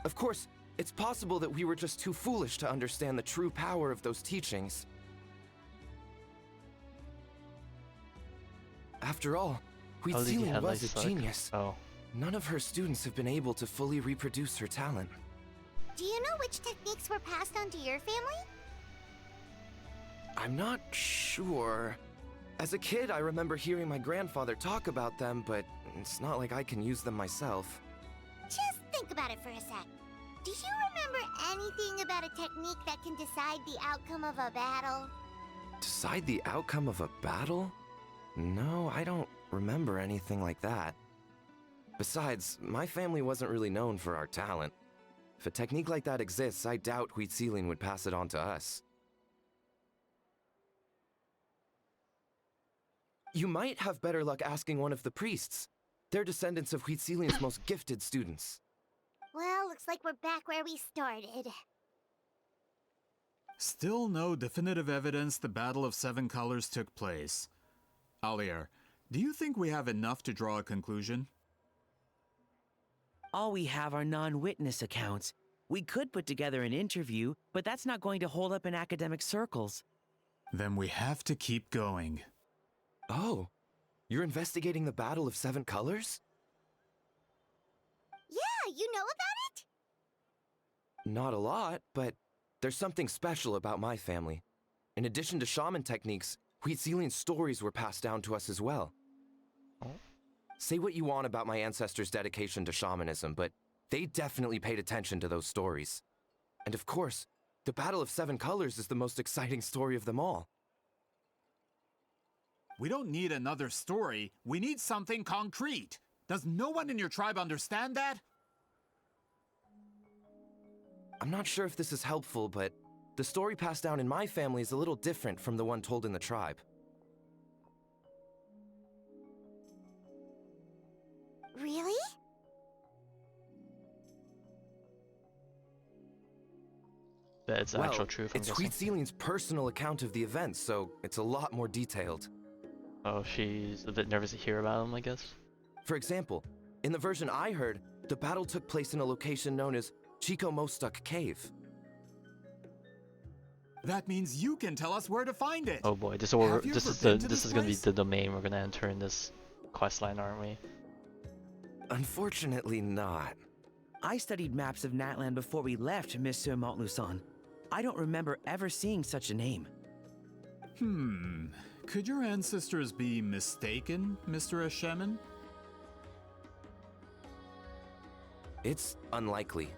Of course, it's possible that we were just too foolish to understand the true power of those teachings. After all, Huitzilian was a genius. Oh. None of her students have been able to fully reproduce her talent. Do you know which techniques were passed on to your family? I'm not sure. As a kid, I remember hearing my grandfather talk about them, but it's not like I can use them myself. Just think about it for a sec. Do you remember anything about a technique that can decide the outcome of a battle? Decide the outcome of a battle? No, I don't remember anything like that. Besides, my family wasn't really known for our talent. If a technique like that exists, I doubt Huitzilian would pass it on to us. You might have better luck asking one of the priests. They're descendants of Huitzilian's most gifted students. Well, looks like we're back where we started. Still no definitive evidence the Battle of Seven Colors took place. Alier, do you think we have enough to draw a conclusion? All we have are non-witness accounts. We could put together an interview, but that's not going to hold up in academic circles. Then we have to keep going. Oh, you're investigating the Battle of Seven Colors? Yeah, you know about it? Not a lot, but there's something special about my family. In addition to shaman techniques, Huitzilian stories were passed down to us as well. Say what you want about my ancestors' dedication to shamanism, but they definitely paid attention to those stories. And of course, the Battle of Seven Colors is the most exciting story of them all. We don't need another story. We need something concrete. Does no one in your tribe understand that? I'm not sure if this is helpful, but the story passed down in my family is a little different from the one told in the tribe. Really? That's Well, actual truth, I'm it's guessing. Huitzilian's personal account of the events, so it's a lot more detailed. Oh, she's a bit nervous to hear about him, I guess. For example, in the version I heard, the battle took place in a location known as Chico Mostuk Cave. That means you can tell us where to find it. Oh boy, this is gonna be the domain we're gonna enter in this quest line, aren't we? Unfortunately not. I studied maps of Natland before we left, Monsieur Montluçon. I don't remember ever seeing such a name. Could your ancestors be mistaken, Mr. Eshemin? It's unlikely.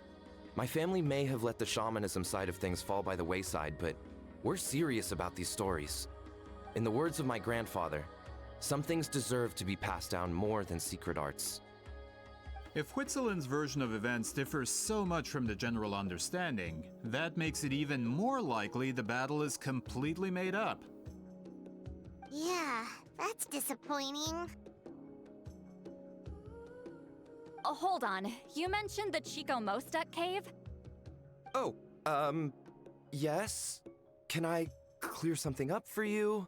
My family may have let the shamanism side of things fall by the wayside, but we're serious about these stories. In the words of my grandfather, some things deserve to be passed down more than secret arts. If Huitzilin's version of events differs so much from the general understanding, that makes it even more likely the battle is completely made up. Yeah, that's disappointing. Oh, hold on. You mentioned the Chico Mostuk cave? Oh, yes? Can I clear something up for you?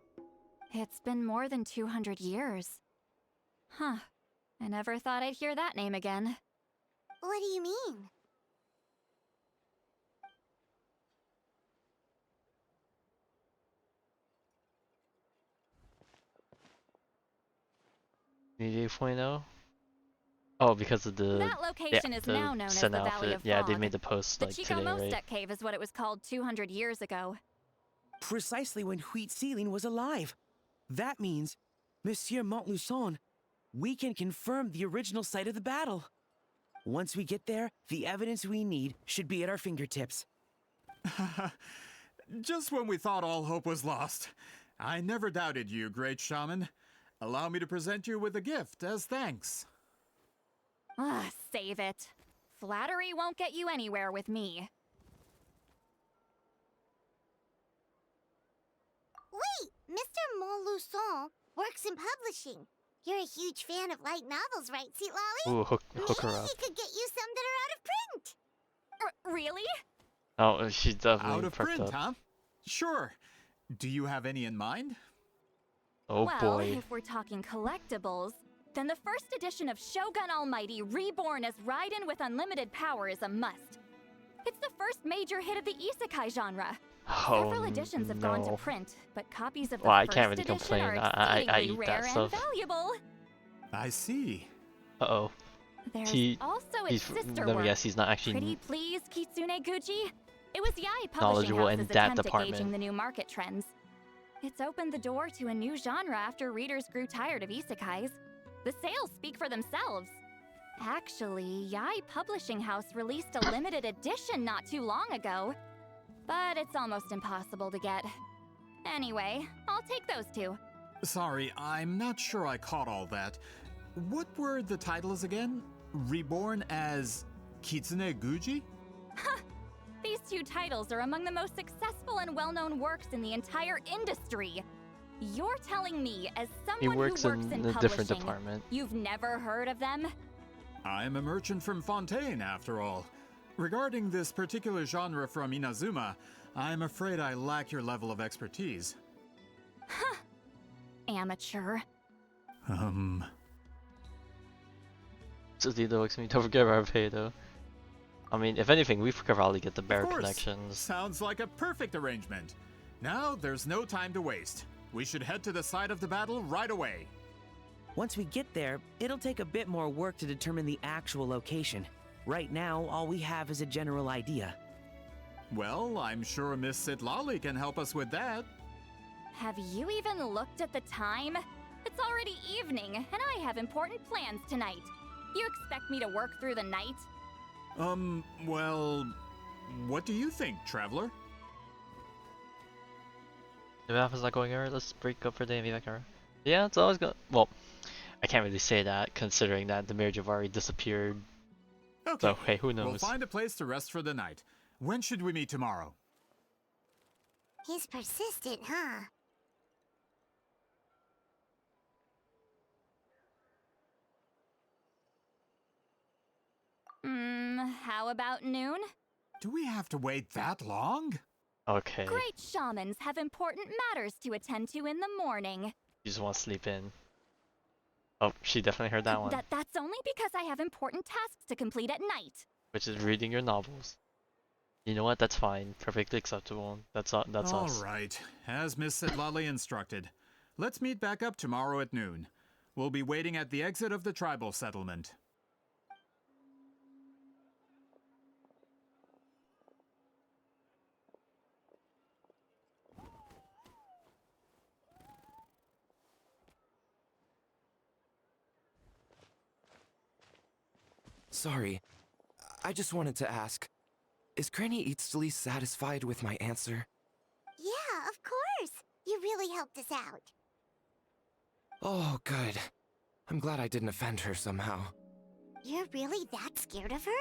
It's been more than 200 years. Huh. I never thought I'd hear that name again. What do you mean? The 8.0? Oh, because of the... That location is now known as the Valley of Fog. Yeah, they made the post the like Chico today, Mostuk right? cave is what it was called 200 years ago. Precisely when Huitzilin was alive. That means, Monsieur Montluçon, we can confirm the original site of the battle. Once we get there, the evidence we need should be at our fingertips. Just when we thought all hope was lost. I never doubted you, great shaman. Allow me to present you with a gift as thanks. Ah, save it. Flattery won't get you anywhere with me. Wait, Mr. Montluçon works in publishing. You're a huge fan of light novels, right, Citlali? Ooh, hook her Maybe up. he could get you some that are out of print. Really? Oh, she's definitely Out of prepped print, up. huh? Sure. Do you have any in mind? Oh well, boy. if we're talking collectibles, then the first edition of Shogun Almighty reborn as Raiden with unlimited power is a must. It's the first major hit of the isekai genre. Several editions have gone to no. print, but copies of the Well, I first can't really edition complain. are I exceedingly eat rare that and stuff. valuable. I see. Uh-oh. There's He- also its sister let me work, guess, he's not actually Pretty Please Kitsune Gucci? It was Yai Publishing knowledgeable in House's that attempt at department. gauging the new market trends. It's opened the door to a new genre after readers grew tired of isekais. The sales speak for themselves. Actually, Yai Publishing House released a limited edition not too long ago, but it's almost impossible to get. Anyway, I'll take those two. Sorry, I'm not sure I caught all that. What were the titles again? Reborn as Kitsune Guji? These two titles are among the most successful and well-known works in the entire industry. You're telling me, as someone works who works in in a different publishing, department. you've never heard of them? I'm a merchant from Fontaine, after all. Regarding this particular genre from Inazuma, I'm afraid I lack your level of expertise. Amateur. So the looks me, don't forget about pay though. I mean, if anything, we could probably get the better Of course. connections. Sounds like a perfect arrangement. Now, there's no time to waste. We should head to the site of the battle right away. Once we get there, it'll take a bit more work to determine the actual location. Right now, all we have is a general idea. Well, I'm sure Miss Citlali can help us with that. Have you even looked at the time? It's already evening, and I have important plans tonight. You expect me to work through the night? Well, what do you think, Traveler? The math is not going alright, let's break up for the day and be back alright. Yeah, it's always good. Well, I can't really say that, considering that the marriage have already disappeared. Okay, so, hey, who knows? We'll find a place to rest for the night. When should we meet tomorrow? He's persistent, huh? How about noon? Do we have to wait that long? Okay. Great shamans have important matters to attend to in the morning. You just want to sleep in. Oh, she definitely heard that one. That's only because I have important tasks to complete at night. Which is reading your novels. You know what? That's fine. Perfectly acceptable. That's us. All right. As Miss Citlali instructed. Let's meet back up tomorrow at noon. We'll be waiting at the exit of the tribal settlement. Sorry, I just wanted to ask, is Granny Citlali satisfied with my answer? Yeah, of course. You really helped us out. Oh, good. I'm glad I didn't offend her somehow. You're really that scared of her?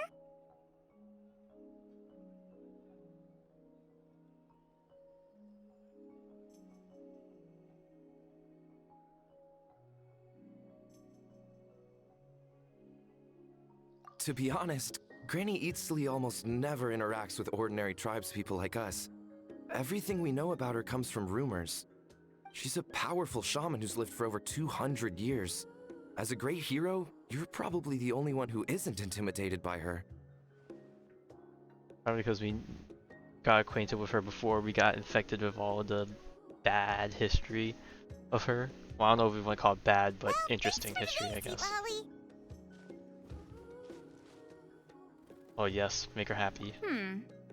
To be honest, Granny Citlali almost never interacts with ordinary tribespeople like us. Everything we know about her comes from rumors. She's a powerful shaman who's lived for over 200 years. As a great hero, you're probably the only one who isn't intimidated by her. Probably because we got acquainted with her before we got infected with all the bad history of her. Well, I don't know if we want to call it bad, but interesting history, I guess. Citlali. Oh yes, make her happy.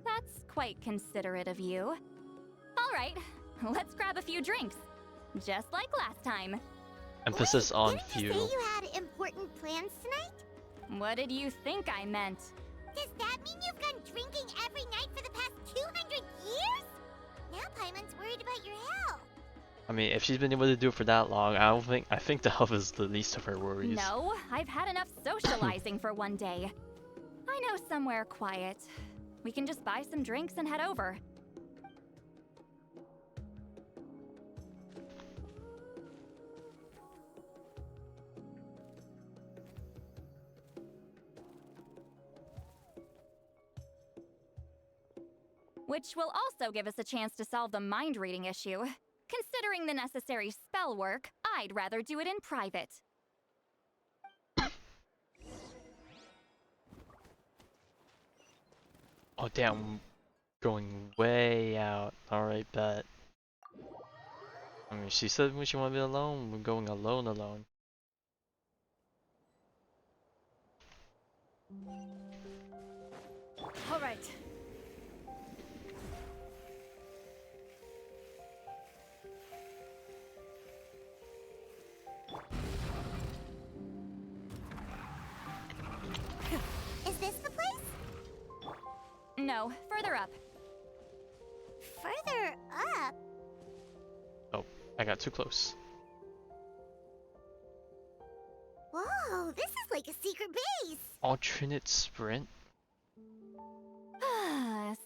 That's quite considerate of you. All right, let's grab a few drinks. Just like last time. Emphasis on Didn't few. you say you had important plans tonight? What did you think I meant? Does that mean you've gone drinking every night for the past 200 years? Now Paimon's worried about your health. I mean, if she's been able to do it for that long, I think the health is the least of her worries. No, I've had enough socializing for one day. I know somewhere quiet. We can just buy some drinks and head over. Which will also give us a chance to solve the mind reading issue. Considering the necessary spell work, I'd rather do it in private. Oh damn, going way out. Alright, bet. I mean, she said when she wanted to be alone, we're going alone. All right. Is this the place? No, further up. Further up? Oh, I got too close. Whoa, this is like a secret base. Alternate sprint?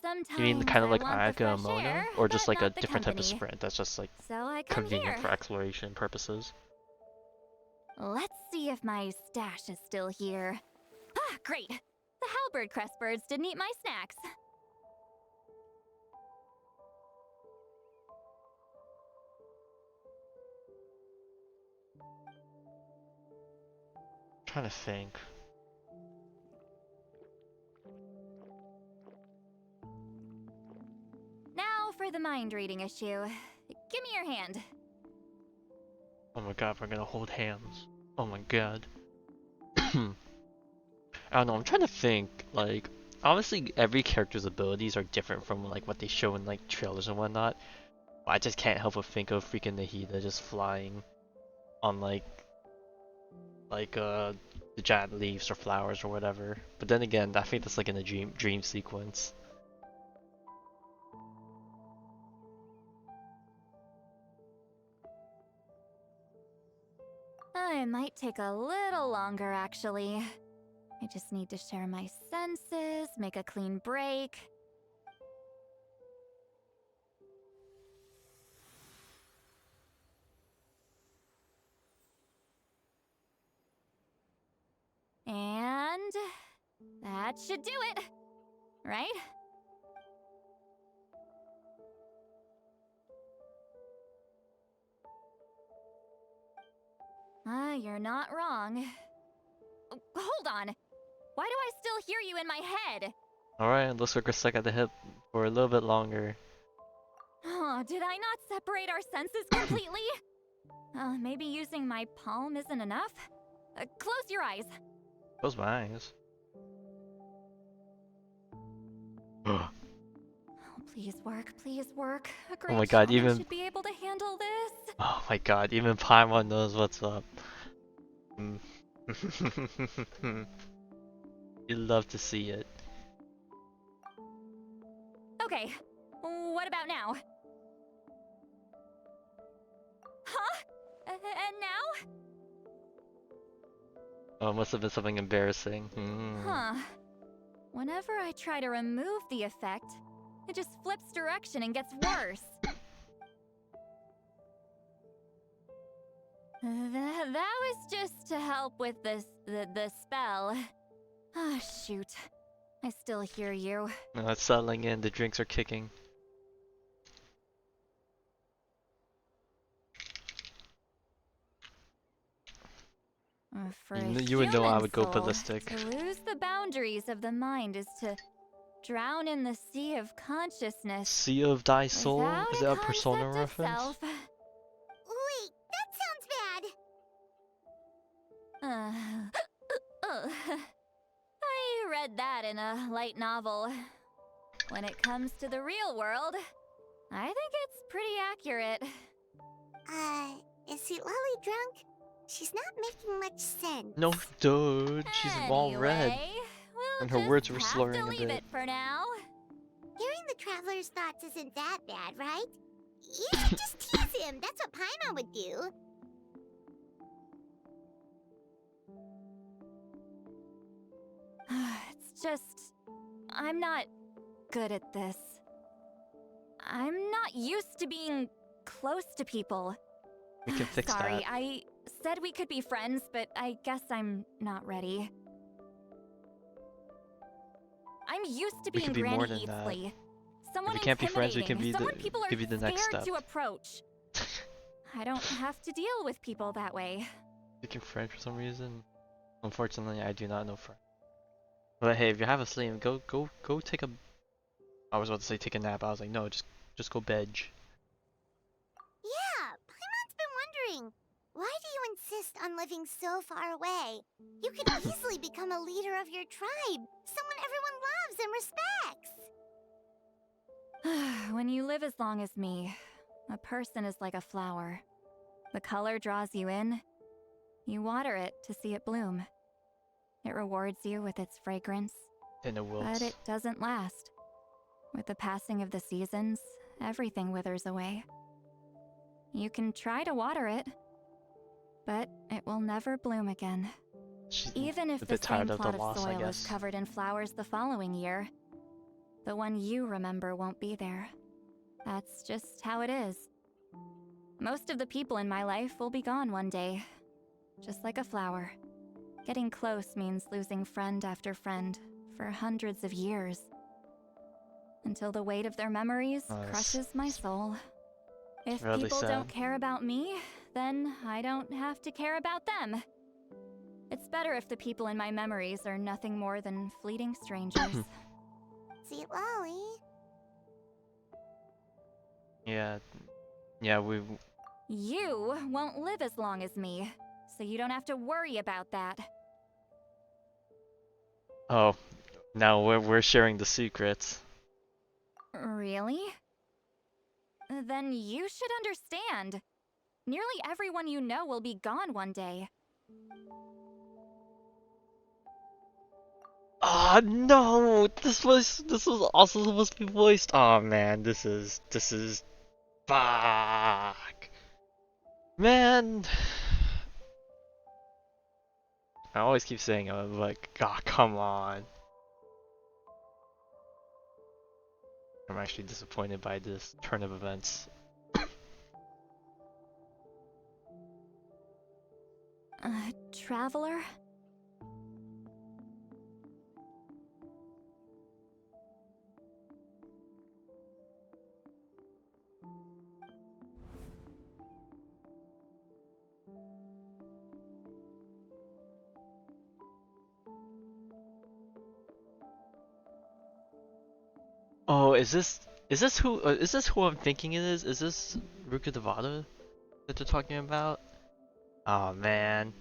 Sometimes You mean kind of I like want the fresh Agamona? air, Or just but like a not the different type of company. sprint that's just like So I come convenient here. for exploration purposes? Let's see if my stash is still here. Ah, great! The halberd crest birds didn't eat my snacks. Trying to think. Now for for the mind reading issue. Give me your hand. Oh my god, we're gonna hold hands. Oh my god. I don't know, I'm trying to think, like, obviously every character's abilities are different from like what they show in like trailers and whatnot. I just can't help but think of freaking Nahida just flying on the giant leaves or flowers or whatever. But then again, I think that's like in a dream sequence. It might take a little longer, actually. I just need to share my senses, make a clean break. And that should do it, right? You're not wrong. Hold on. Why do I still hear you in my head? Alright, looks like we're stuck at the hip for a little bit longer. Oh, did I not separate our senses completely? Maybe using my palm isn't enough? Close your eyes. Close my eyes. Oh, please work, please work. A great Oh my god, shaman even should be able to handle this. oh my god, even Paimon knows what's up. You love to see it. Okay, what about now? Huh? And now? Oh, it must have been something embarrassing. Huh. Whenever I try to remove the effect, it just flips direction and gets worse. That was just to help with the spell. Ah, shoot. I still hear you. No, it's settling in, the drinks are kicking. For a You would know I human would go soul, ballistic. to lose the boundaries of the mind is to drown in the sea of consciousness. Sea of Thy Soul? Without Is a that a Persona concept of reference? self. Wait, that sounds bad. I read that in a light novel. When it comes to the real world, I think it's pretty accurate. Is Citlali drunk? She's not making much sense. No, dude, she's all red. We'll And her just words were have slurring to a leave bit. it for now. Hearing the Traveler's thoughts isn't that bad, right? You should just tease him. That's what Paimon would do. It's just... I'm not good at this. I'm not used to being close to people. We can fix Sorry, that. I said we could be friends, but I guess I'm not ready. I'm used to We being could be more Granny than that. Eatsley. Someone If we can't be friends, we can be someone people are give you the next scared step. to approach. I don't have to deal with people that way. Picking French for some reason. Unfortunately, I do not know French. But hey, if you have a sleep, go take a. I was about to say take a nap. I was like, no, just go bed. Yeah, Paimon's been wondering. Why do you insist on living so far away? You could easily become a leader of your tribe. Someone everyone loves and respects. When you live as long as me, a person is like a flower. The color draws you in. You water it to see it bloom. It rewards you with its fragrance. And it wilts. But it doesn't last. With the passing of the seasons, everything withers away. You can try to water it, but it will never bloom again. She's Even if a the bit same tired of the plot loss, of I soil is guess. covered in flowers the following year, the one you remember won't be there. That's just how it is. Most of the people in my life will be gone one day, just like a flower. Getting close means losing friend after friend for hundreds of years. Until the weight of their memories crushes my soul. If really people sad. don't care about me, then I don't have to care about them. It's better if the people in my memories are nothing more than fleeting strangers. Citlali. Yeah, yeah, we. You won't live as long as me, so you don't have to worry about that. Oh, now we're sharing the secrets. Really? Then you should understand. Nearly everyone you know will be gone one day. Oh no! This was also supposed to be voiced. Oh man, this is fuck. Man, I always keep saying like, God, come on. I'm actually disappointed by this turn of events. Traveler? Oh, is this who I'm thinking it is? Is this Ruka Devada that they're talking about? Oh man.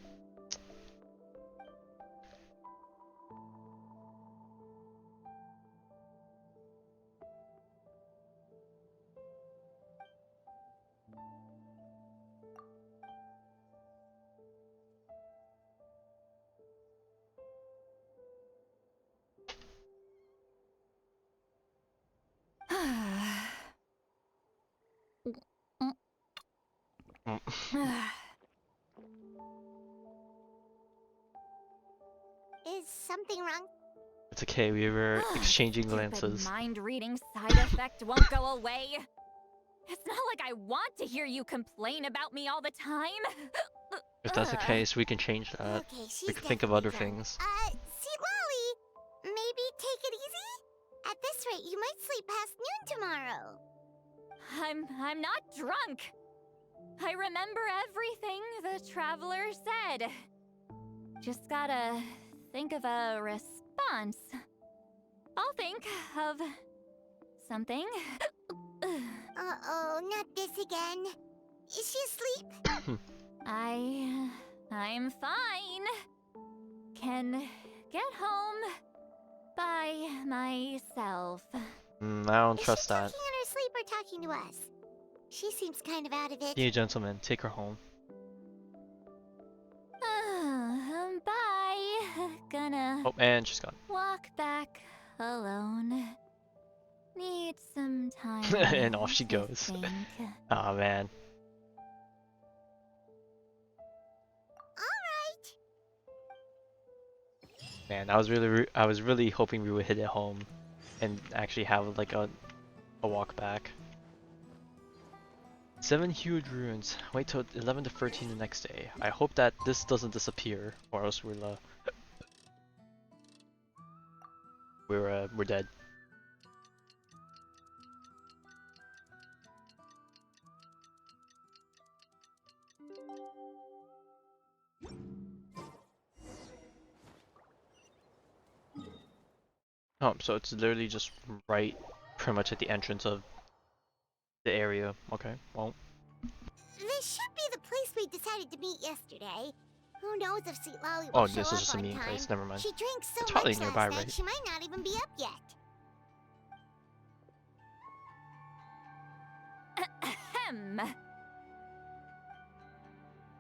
Is something wrong? It's okay, we were exchanging Stupid glances. mind-reading side effect won't go away. It's not like I want to hear you complain about me all the time. If that's the case, we can change that. Okay, she's We can think of definitely other drunk. things. Citlali, maybe take it easy? At this rate, you might sleep past noon tomorrow. I'm not drunk. I remember everything the traveler said. Just gotta think of a response. I'll think of something. Uh-oh, not this again. Is she asleep? I'm fine. Can get home by myself. I don't Is trust she that. talking in her sleep or talking to us? She seems kind of out of it. Yeah, gentlemen, take her home. Bye. Gonna Oh, and she's gone. walk back alone. Need some time. And off she to goes. think. Oh man. Alright. Man, I was really hoping we would hit it home and actually have like a walk back. 7 huge ruins. Wait till 11 to 13 the next day. I hope that this doesn't disappear, or else we're dead. Oh, so it's literally just right, pretty much at the entrance of the area. Okay, well. This should be the place we decided to meet yesterday. Who knows if Citlali will Oh, show this is up just a on meeting time. place. Never mind. She drank so It's much probably last nearby, night, right? she might not even be up yet. Ahem.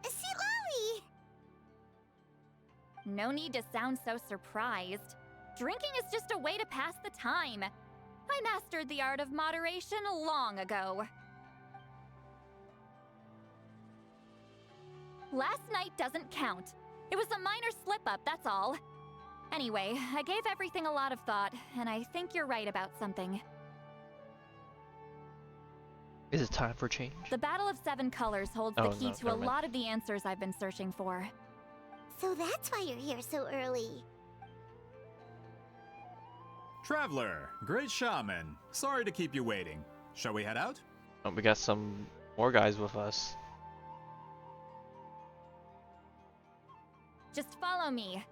Citlali! No need to sound so surprised. Drinking is just a way to pass the time. I mastered the art of moderation long ago. Last night doesn't count. It was a minor slip-up, that's all. Anyway, I gave everything a lot of thought, and I think you're right about something. Is it time for change? The Battle of Seven Colors holds Oh, the key no, to a never mind. lot of the answers I've been searching for. So that's why you're here so early. Traveler, great shaman. Sorry to keep you waiting. Shall we head out? Oh, we got some more guys with us. Just follow me.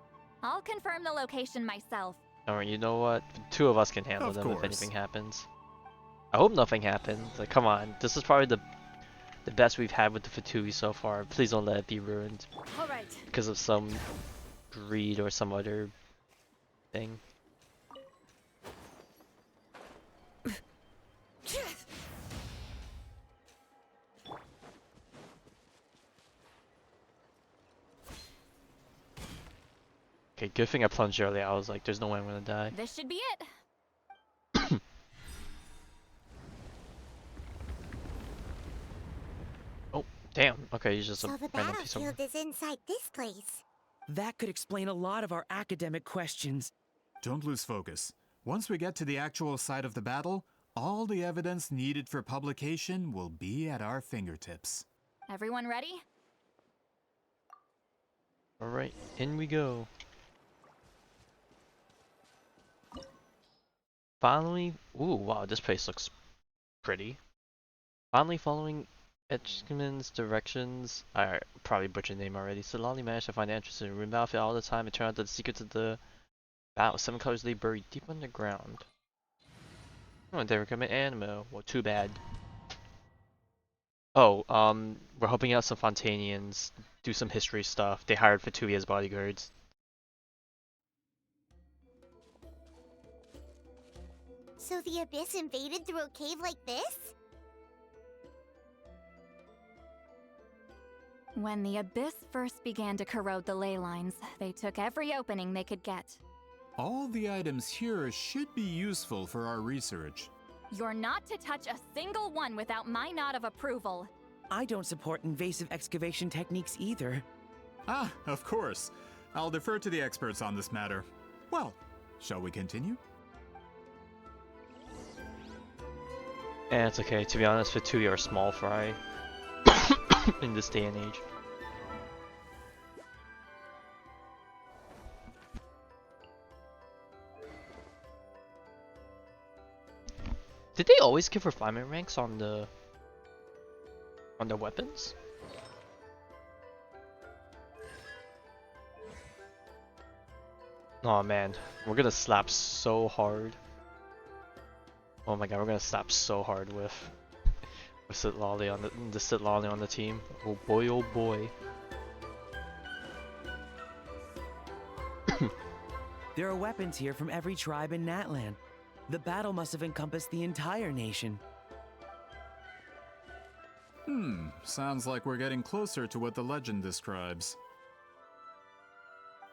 I'll confirm the location myself. Alright, you know what? 2 of us can handle Of them if course. anything happens. I hope nothing happens. Like, come on, this is probably the best we've had with the Fatui so far. Please don't let it be ruined All right. because of some greed or some other thing. Okay, good thing I plunged earlier. I was like, there's no way I'm gonna die. This should be it. Oh, damn. Okay, he's just So a the random piece of. battlefield is inside this place. That could explain a lot of our academic questions. Don't lose focus. Once we get to the actual site of the battle, all the evidence needed for publication will be at our fingertips. Everyone ready? Alright, in we go. Finally, ooh, wow, this place looks pretty. Finally following Etchman's directions, I probably butchered the name already. Citlali managed to find the entrance to the room battlefield all the time. It turned out that the secrets of the battle, 7 colors lay buried deep underground. Oh, they recommend Animo. Well, too bad. Oh, we're helping out some Fontanians, do some history stuff. They hired Fatui as bodyguards. So the Abyss invaded through a cave like this? When the Abyss first began to corrode the ley lines, they took every opening they could get. All the items here should be useful for our research. You're not to touch a single one without my nod of approval. I don't support invasive excavation techniques either. Ah, of course. I'll defer to the experts on this matter. Well, shall we continue? And it's okay, to be honest, Fatui are small fry in this day and age. Did they always give refinement ranks on the weapons? Oh man, we're gonna slap so hard. Oh my god, we're gonna slap so hard with Citlali on the Citlali on the team. Oh boy, oh boy. There are weapons here from every tribe in Natlan. The battle must have encompassed the entire nation. Sounds like we're getting closer to what the legend describes.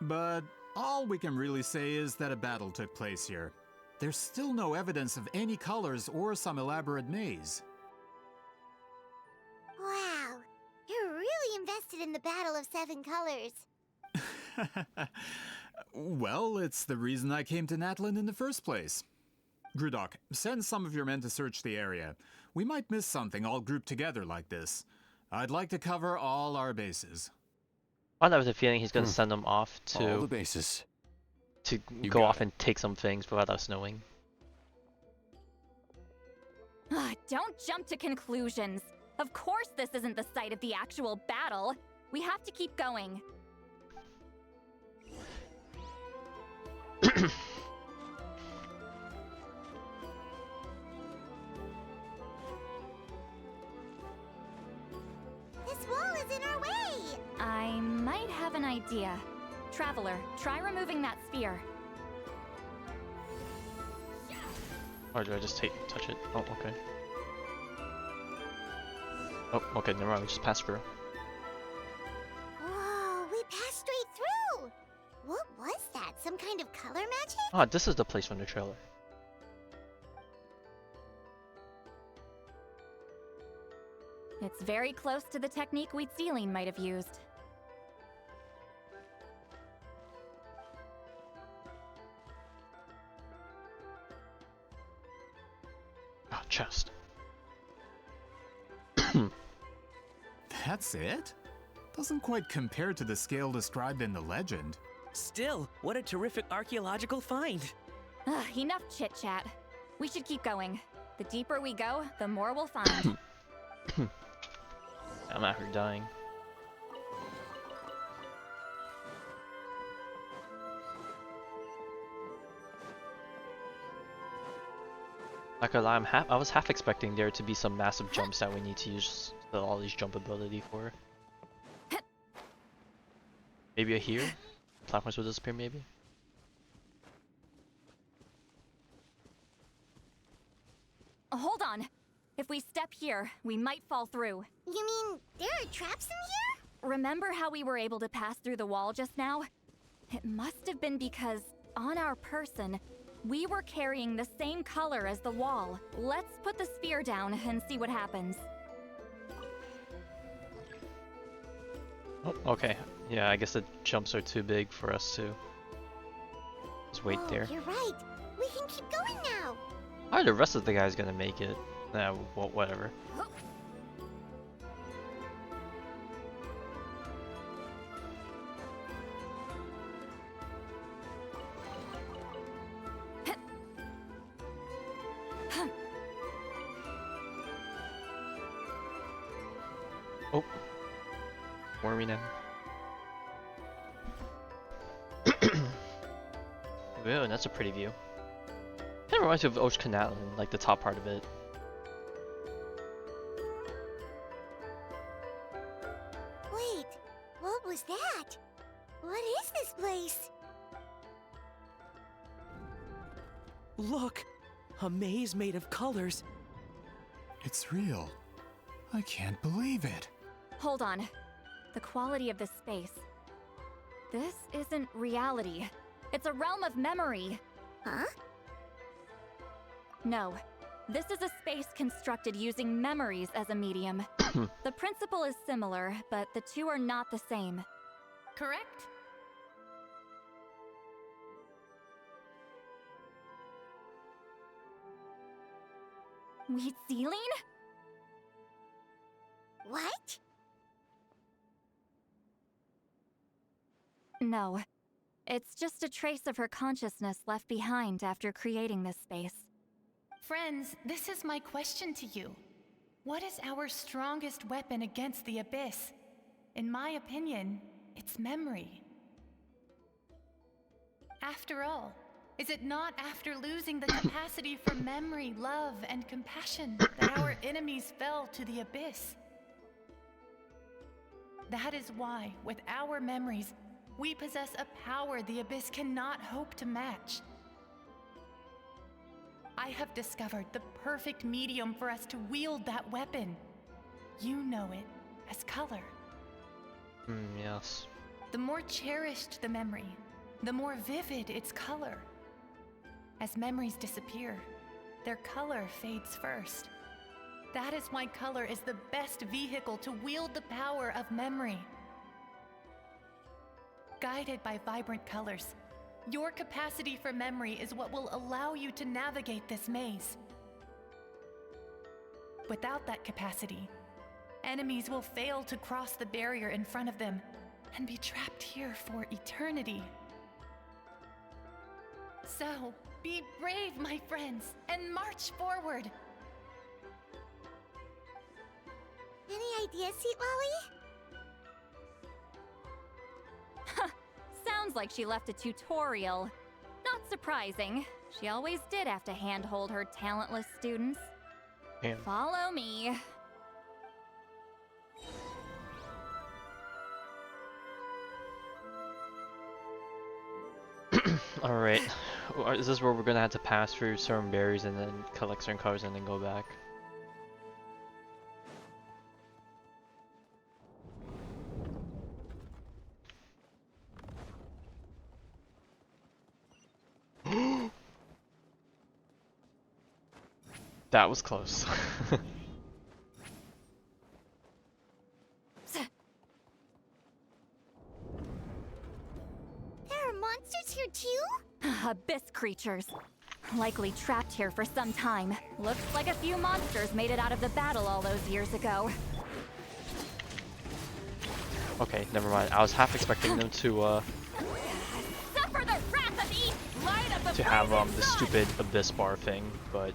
But all we can really say is that a battle took place here. There's still no evidence of any colors or some elaborate maze. Wow, you're really invested in the Battle of 7 Colors. Well, it's the reason I came to Natlan in the first place. Grudok, send some of your men to search the area. We might miss something all grouped together like this. I'd like to cover all our bases. I have the feeling he's gonna send them off to all the bases. To You go got off and take some things without us knowing. Don't jump to conclusions. Of course this isn't the site of the actual battle. We have to keep going. This wall is in our way! I might have an idea. Traveler, try removing that spear. Or do I just touch it? Oh, okay. Oh, okay, never mind, we just passed through. Whoa, we passed straight through! What was that? Some kind of color magic? Ah, this is the place from the trailer. It's very close to the technique Citlali might have used. Ah, chest. That's it? Doesn't quite compare to the scale described in the legend. Still, what a terrific archaeological find. Enough chit-chat. We should keep going. The deeper we go, the more we'll find. I'm out here dying. Not gonna lie, I was half expecting there to be some massive jumps that we need to use all these jump ability for. Maybe here? Platforms will disappear maybe? Hold on. If we step here, we might fall through. You mean there are traps in here? Remember how we were able to pass through the wall just now? It must have been because, on our person, we were carrying the same color as the wall. Let's put the sphere down and see what happens. Oh, okay. Yeah, I guess the jumps are too big for us to just wait there. You're right. We can keep going now. How are the rest of the guys gonna make it? Nah, well, whatever. Oh, where are we now? Whoa, that's a pretty view. It reminds me of Oshkanalan, like the top part of it. Wait, what was that? What is this place? Look! A maze made of colors. It's real. I can't believe it. Hold on. The quality of this space. This isn't reality. It's a realm of memory. Huh? No. This is a space constructed using memories as a medium. The principle is similar, but the two are not the same. Correct? Citlali? What? No. It's just a trace of her consciousness left behind after creating this space. Friends, this is my question to you. What is our strongest weapon against the Abyss? In my opinion, it's memory. After all, is it not after losing the capacity for memory, love, and compassion that our enemies fell to the Abyss? That is why, with our memories, we possess a power the Abyss cannot hope to match. I have discovered the perfect medium for us to wield that weapon. You know it as color. Yes. The more cherished the memory, the more vivid its color. As memories disappear, their color fades first. That is why color is the best vehicle to wield the power of memory. Guided by vibrant colors, your capacity for memory is what will allow you to navigate this maze. Without that capacity, enemies will fail to cross the barrier in front of them and be trapped here for eternity. So, be brave, my friends, and march forward! Any ideas, Citlali? Sounds like she left a tutorial. Not surprising. She always did have to handhold her talentless students. Damn. Follow me. Alright. Is this where we're gonna have to pass through certain barriers and then collect certain colors and then go back? That was close. There are monsters here too? Abyss creatures. Likely trapped here for some time. Looks like a few monsters made it out of the battle all those years ago. Okay, never mind. I was half expecting them to Suffer the wrath of East! Light of the have blazing the sun! stupid abyss bar thing, but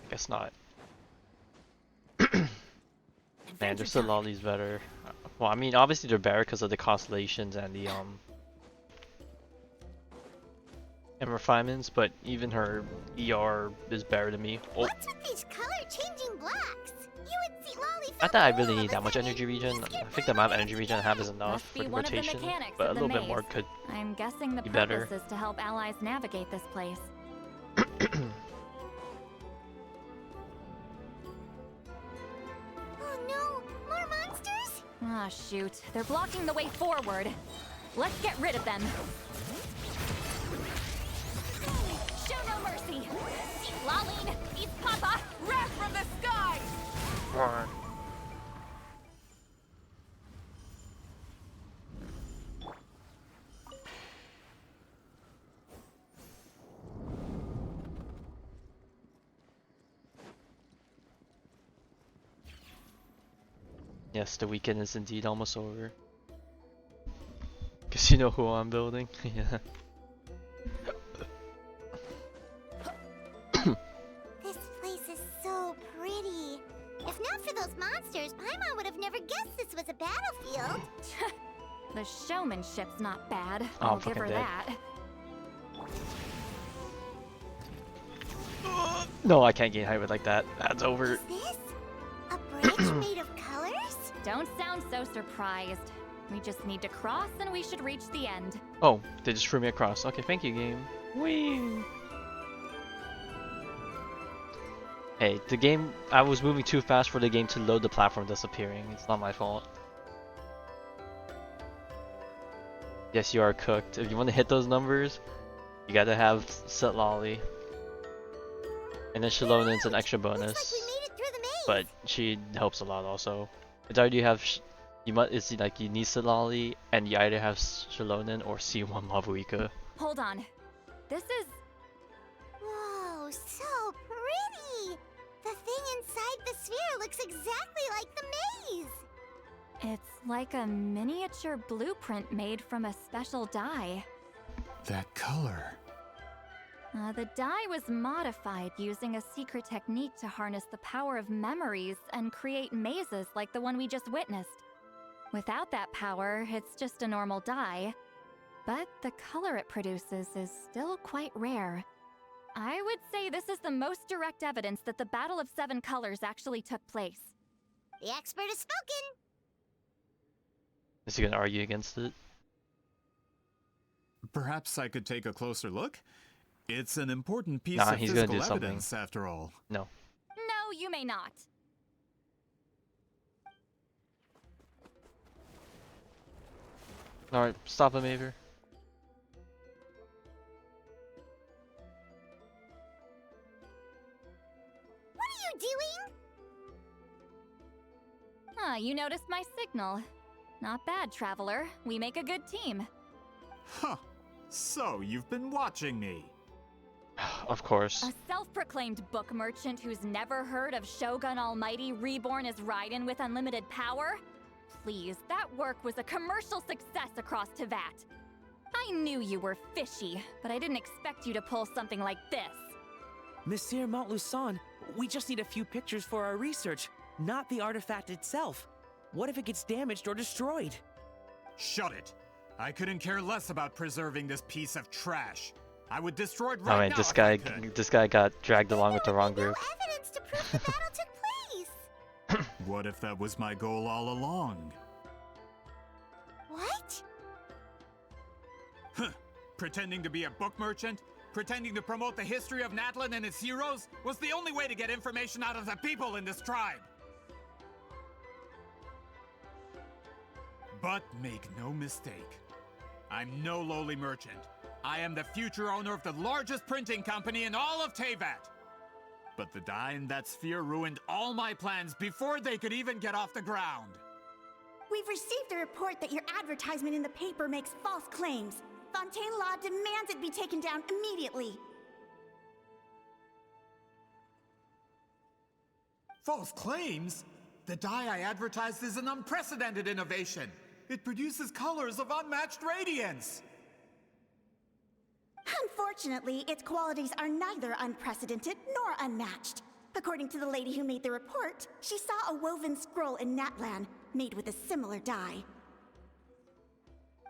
guess not. Man, just Citlali's better. Well, I mean, obviously they're better because of the constellations and the and refinements, but even her ER is better than me. Oh. What's with these color-changing blocks? You and Citlali Not that I really need that much energy regen. I think the amount of energy regen I have is enough for the rotation, but a little bit more could I'm guessing the be better. purpose is to help allies navigate this place. Oh no, more monsters? Ah, shoot. They're blocking the way forward. Let's get rid of them. Show no mercy. Laline, East Papa, wrath from the sky! Yes, the weekend is indeed almost over. Guess you know who I'm building. Yeah. This place is so pretty. If not for those monsters, Paimon would have never guessed this was a battlefield. The showmanship's not bad. Oh, I'll give her dead. that. No, I can't gain height with like that. That's over. Is this a bridge made of colors? Don't sound so surprised. We just need to cross and we should reach the end. Oh, they just threw me across. Okay, thank you, game. Whee! Hey, the game, I was moving too fast for the game to load the platform disappearing. It's not my fault. Yes, you are cooked. If you want to hit those numbers, you gotta have Citlali. And then Shalonen's an extra bonus. But she helps a lot also. It's either you have, it's like you need Citlali, and you either have Shalonen or C1 Mavuika. Hold on. This is... Whoa, so pretty! The thing inside the sphere looks exactly like the maze! It's like a miniature blueprint made from a special dye. That color. The dye was modified using a secret technique to harness the power of memories and create mazes like the one we just witnessed. Without that power, it's just a normal dye. But the color it produces is still quite rare. I would say this is the most direct evidence that the Battle of Seven Colors actually took place. The expert has spoken! Is he gonna argue against it? Perhaps I could take a closer look? It's an important piece Nah, of he's gonna physical do something. evidence, after all. No. No, you may not. Alright, stop him, Aver. What are you doing? Ah, you noticed my signal. Not bad, Traveler. We make a good team. Huh. So, you've been watching me. Of course. A self-proclaimed book merchant who's never heard of Shogun Almighty reborn as Raiden with unlimited power? Please, that work was a commercial success across Teyvat. I knew you were fishy, but I didn't expect you to pull something like this. Monsieur Montluçon, we just need a few pictures for our research, not the artifact itself. What if it gets damaged or destroyed? Shut it. I couldn't care less about preserving this piece of trash. I would destroy it right Alright, now this if I guy, could. this guy got dragged along with the wrong group. Evidence to prove the battle took place! What if that was my goal all along? What? Huh. Pretending to be a book merchant? Pretending to promote the history of Natlan and its heroes was the only way to get information out of the people in this tribe. But make no mistake, I'm no lowly merchant. I am the future owner of the largest printing company in all of Teyvat. But the dye in that sphere ruined all my plans before they could even get off the ground. We've received a report that your advertisement in the paper makes false claims. Fontaine Law demands it be taken down immediately. False claims? The dye I advertised is an unprecedented innovation. It produces colors of unmatched radiance. Unfortunately, its qualities are neither unprecedented nor unmatched. According to the lady who made the report, she saw a woven scroll in Natlan, made with a similar dye.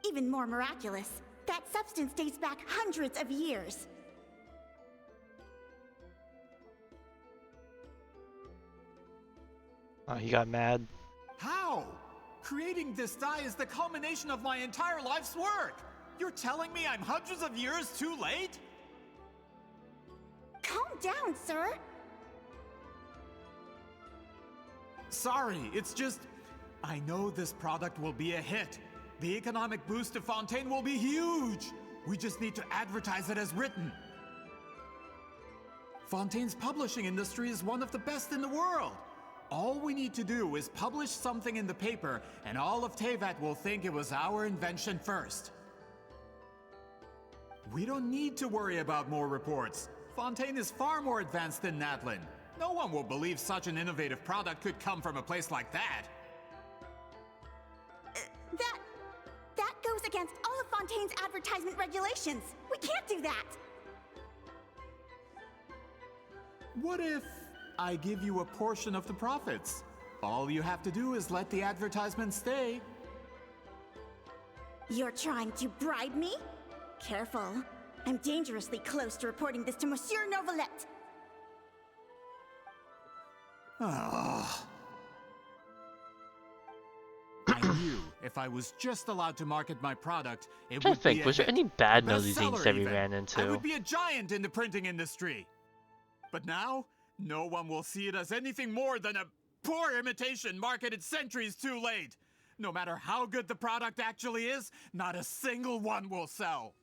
Even more miraculous, that substance dates back hundreds of years. Oh, he got mad. How? Creating this dye is the culmination of my entire life's work! You're telling me I'm hundreds of years too late? Calm down, sir! Sorry, it's just... I know this product will be a hit. The economic boost to Fontaine will be huge! We just need to advertise it as written. Fontaine's publishing industry is one of the best in the world. All we need to do is publish something in the paper, and all of Teyvat will think it was our invention first. We don't need to worry about more reports. Fontaine is far more advanced than Natlin. No one will believe such an innovative product could come from a place like that. That goes against all of Fontaine's advertisement regulations. We can't do that. What if I give you a portion of the profits? All you have to do is let the advertisement stay. You're trying to bribe me? Careful. I'm dangerously close to reporting this to Monsieur Novelette. I knew if I was just allowed to market my product, it I would think, be a was there hit. any bad Bestseller magazines that we even. ran I into? would be a giant in the printing industry. But now, no one will see it as anything more than a poor imitation marketed centuries too late. No matter how good the product actually is, not a single one will sell.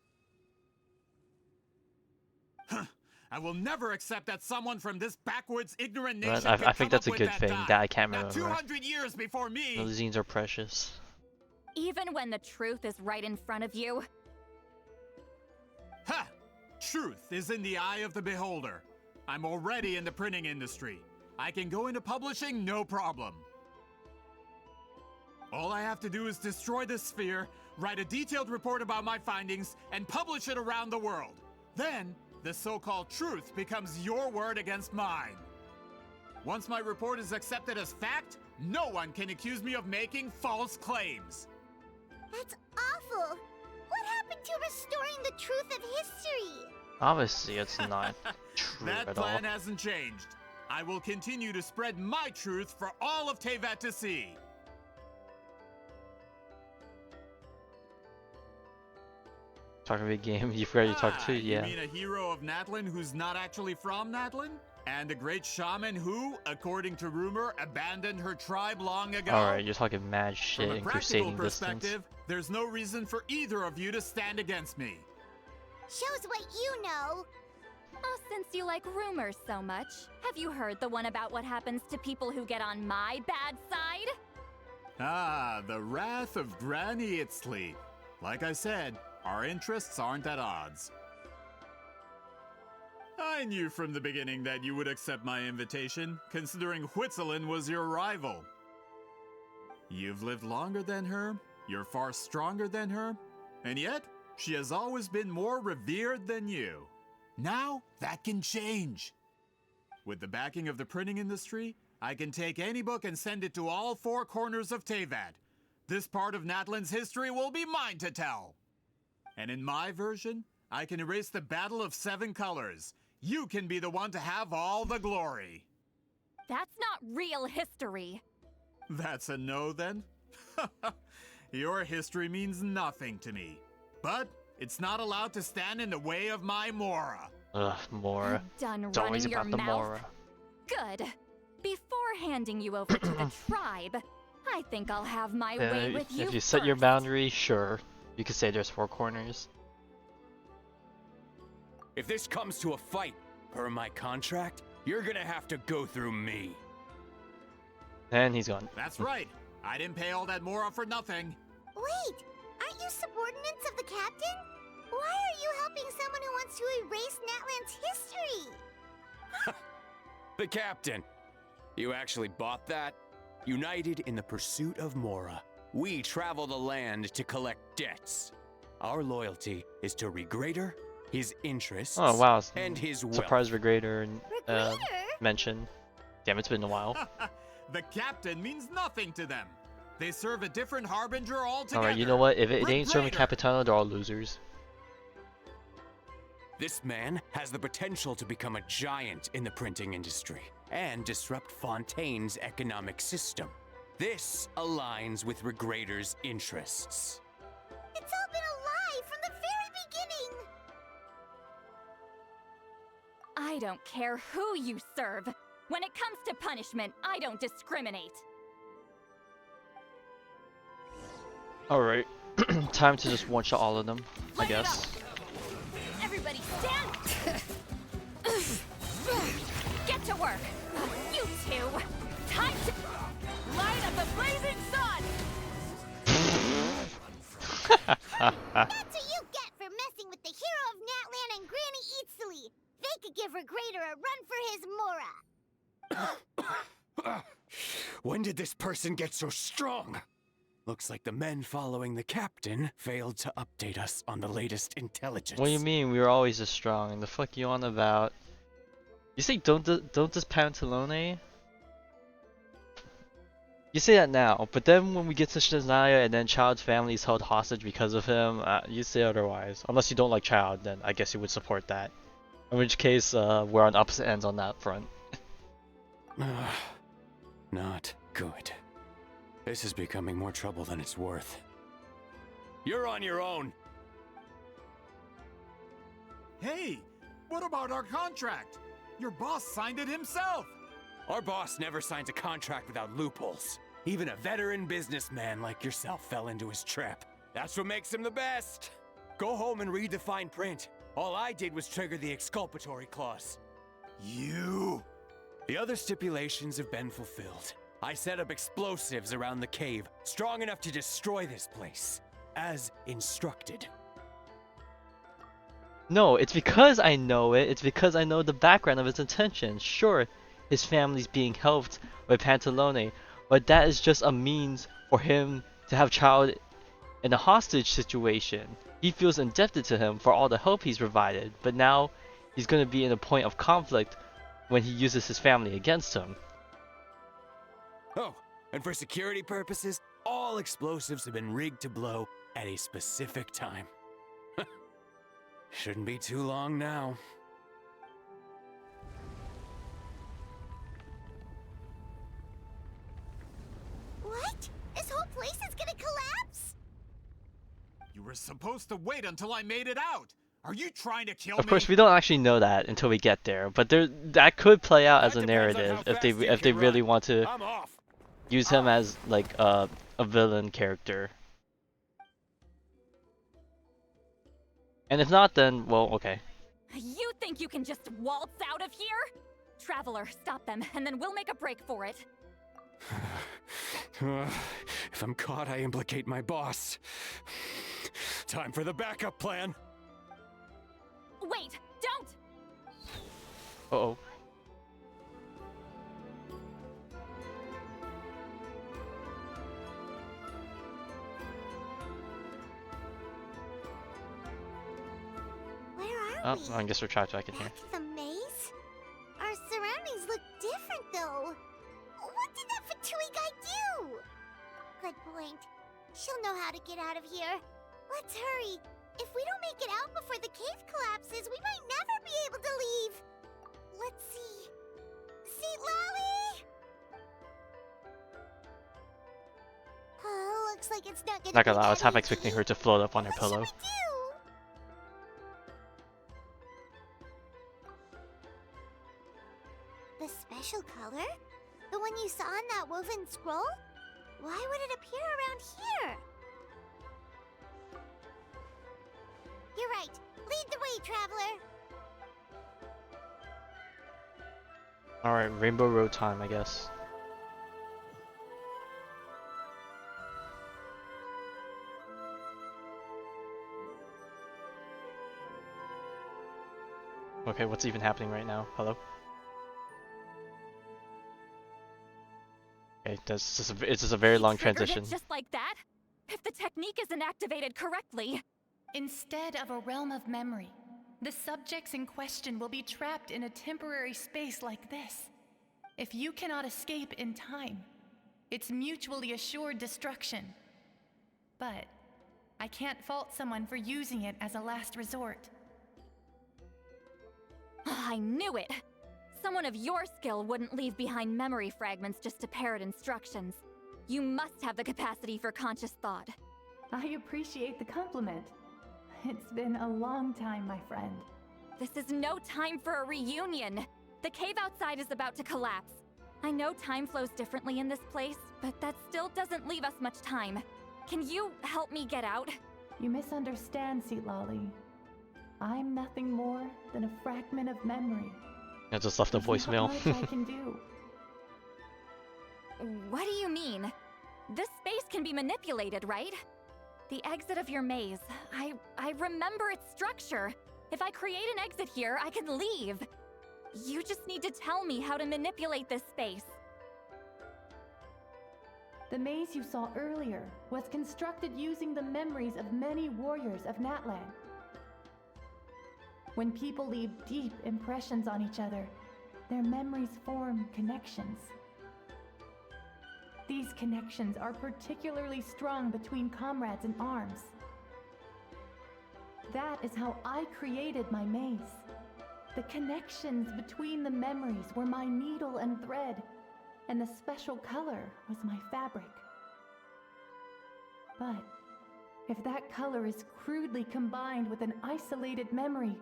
I will never accept that someone from this backwoods, ignorant nation Well, could I think come that's up a with good thing dye. that I can't Now, remember. 200 years before me. Magazines are precious. Even when the truth is right in front of you. Ha! Truth is in the eye of the beholder. I'm already in the printing industry. I can go into publishing, no problem. All I have to do is destroy this sphere, write a detailed report about my findings, and publish it around the world. Then, the so-called truth becomes your word against mine. Once my report is accepted as fact, no one can accuse me of making false claims. That's awful. What happened to restoring the truth of history? Obviously, it's not true That at all. plan hasn't changed. I will continue to spread my truth for all of Teyvat to see. Talking about a game you've already talked to, yeah. You mean a hero of Natlin who's not actually from Natlin? And a great shaman who, according to rumor, abandoned her tribe long ago? Alright, you're talking mad shit From a in practical crusading distance. perspective, there's no reason for either of you to stand against me. Shows what you know. Oh, since you like rumors so much, have you heard the one about what happens to people who get on my bad side? Ah, the wrath of Granny Itzli. Like I said, our interests aren't at odds. I knew from the beginning that you would accept my invitation, considering Huitzilin was your rival. You've lived longer than her, you're far stronger than her, and yet, she has always been more revered than you. Now, that can change. With the backing of the printing industry, I can take any book and send it to all four corners of Teyvat. This part of Natlin's history will be mine to tell. And in my version, I can erase the Battle of Seven Colors. You can be the one to have all the glory. That's not real history. That's a no then? Your history means nothing to me. But it's not allowed to stand in the way of my Mora. Ugh, Mora. Done It's always running your about the mouth. Mora. Good. Before handing you over to the tribe, I think I'll have my way with you If you set your first. boundary, sure. You could say there's four corners. If this comes to a fight, per my contract, you're gonna have to go through me. And he's gone. That's right. I didn't pay all that Mora for nothing. Wait, aren't you subordinates of the captain? Why are you helping someone who wants to erase Natlan's history? The captain. You actually bought that? United in the pursuit of Mora, we travel the land to collect debts. Our loyalty is to Regrader, his interests, Oh wow, and his wealth. surprise Regrader mention. Damn, it's been a while. The captain means nothing to them. They serve a different harbinger altogether. Alright, you know what? If it Group ain't serving leader. Capitano, they're all losers. This man has the potential to become a giant in the printing industry and disrupt Fontaine's economic system. This aligns with Regrader's interests. It's all been a lie from the very beginning! I don't care who you serve. When it comes to punishment, I don't discriminate. Alright, time to just one-shot all of them, I guess. Everybody stand! Get to work! You two! Time to light up the blazing sun! That's what you get for messing with the hero of Natlan and Granny Citlali. They could give Regrader a run for his Mora. When did this person get so strong? Looks like the men following the captain failed to update us on the latest intelligence. What do you mean? We were always this strong. And the fuck you on about? You say don't this Pantalone? You say that now, but then when we get to Shazaya and then Child's family is held hostage because of him, you say otherwise. Unless you don't like Child, then I guess you would support that. In which case, we're on opposite ends on that front. Not good. This is becoming more trouble than it's worth. You're on your own! Hey, what about our contract? Your boss signed it himself. Our boss never signs a contract without loopholes. Even a veteran businessman like yourself fell into his trap. That's what makes him the best. Go home and read the fine print. All I did was trigger the exculpatory clause. You... The other stipulations have been fulfilled. I set up explosives around the cave, strong enough to destroy this place, as instructed. No, it's because I know it. It's because I know the background of his intentions. Sure, his family's being helped by Pantalone, but that is just a means for him to have Child in a hostage situation. He feels indebted to him for all the help he's provided, but now he's going to be in a point of conflict when he uses his family against him. Oh, and for security purposes, all explosives have been rigged to blow at a specific time. Shouldn't be too long now. What? This whole place is gonna collapse? You were supposed to wait until I made it out. Are you trying to kill me? Of course, we don't actually know that until we get there, but that could play out as a narrative if they really want to use him as like a villain character. And if not, then well, okay. You think you can just waltz out of here? Traveler, stop them, and then we'll make a break for it. If I'm caught, I implicate my boss. Time for the backup plan. Wait, don't! Uh-oh. Where are we? I guess we're trapped back in here. Back at the maze? Our surroundings look different, though. What did that Fatui guy do? Good point. She'll know how to get out of here. Let's hurry. If we don't make it out before the cave collapses, we might never be able to leave. Let's see. Citlali! Oh, looks like it's not gonna Not gonna be lie, I was half that expecting easy. her to float up on her What pillow. should we do? The special color? The one you saw in that woven scroll? Why would it appear around here? You're right. Lead the way, traveler. Alright, Rainbow Road time, I guess. Okay, what's even happening right now? Hello? Okay, it's just a very long Triggered transition. it just like that? If the technique isn't activated correctly... Instead of a realm of memory, the subjects in question will be trapped in a temporary space like this. If you cannot escape in time, It's mutually assured destruction. But I can't fault someone for using it as a last resort. I knew it! Someone of your skill wouldn't leave behind memory fragments just to parrot instructions. You must have the capacity for conscious thought. I appreciate the compliment. It's been a long time, my friend. This is no time for a reunion. The cave outside is about to collapse. I know time flows differently in this place, but that still doesn't leave us much time. Can you help me get out? You misunderstand, Citlali. I'm nothing more than a fragment of memory. I just left a voicemail. There's not much I can do. What do you mean? This space can be manipulated, right? The exit of your maze. I remember its structure. If I create an exit here, I can leave. You just need to tell me how to manipulate this space. The maze you saw earlier was constructed using the memories of many warriors of Natlan. When people leave deep impressions on each other, their memories form connections. These connections are particularly strong between comrades in arms. That is how I created my maze. The connections between the memories were my needle and thread, and the special color was my fabric. But if that color is crudely combined with an isolated memory,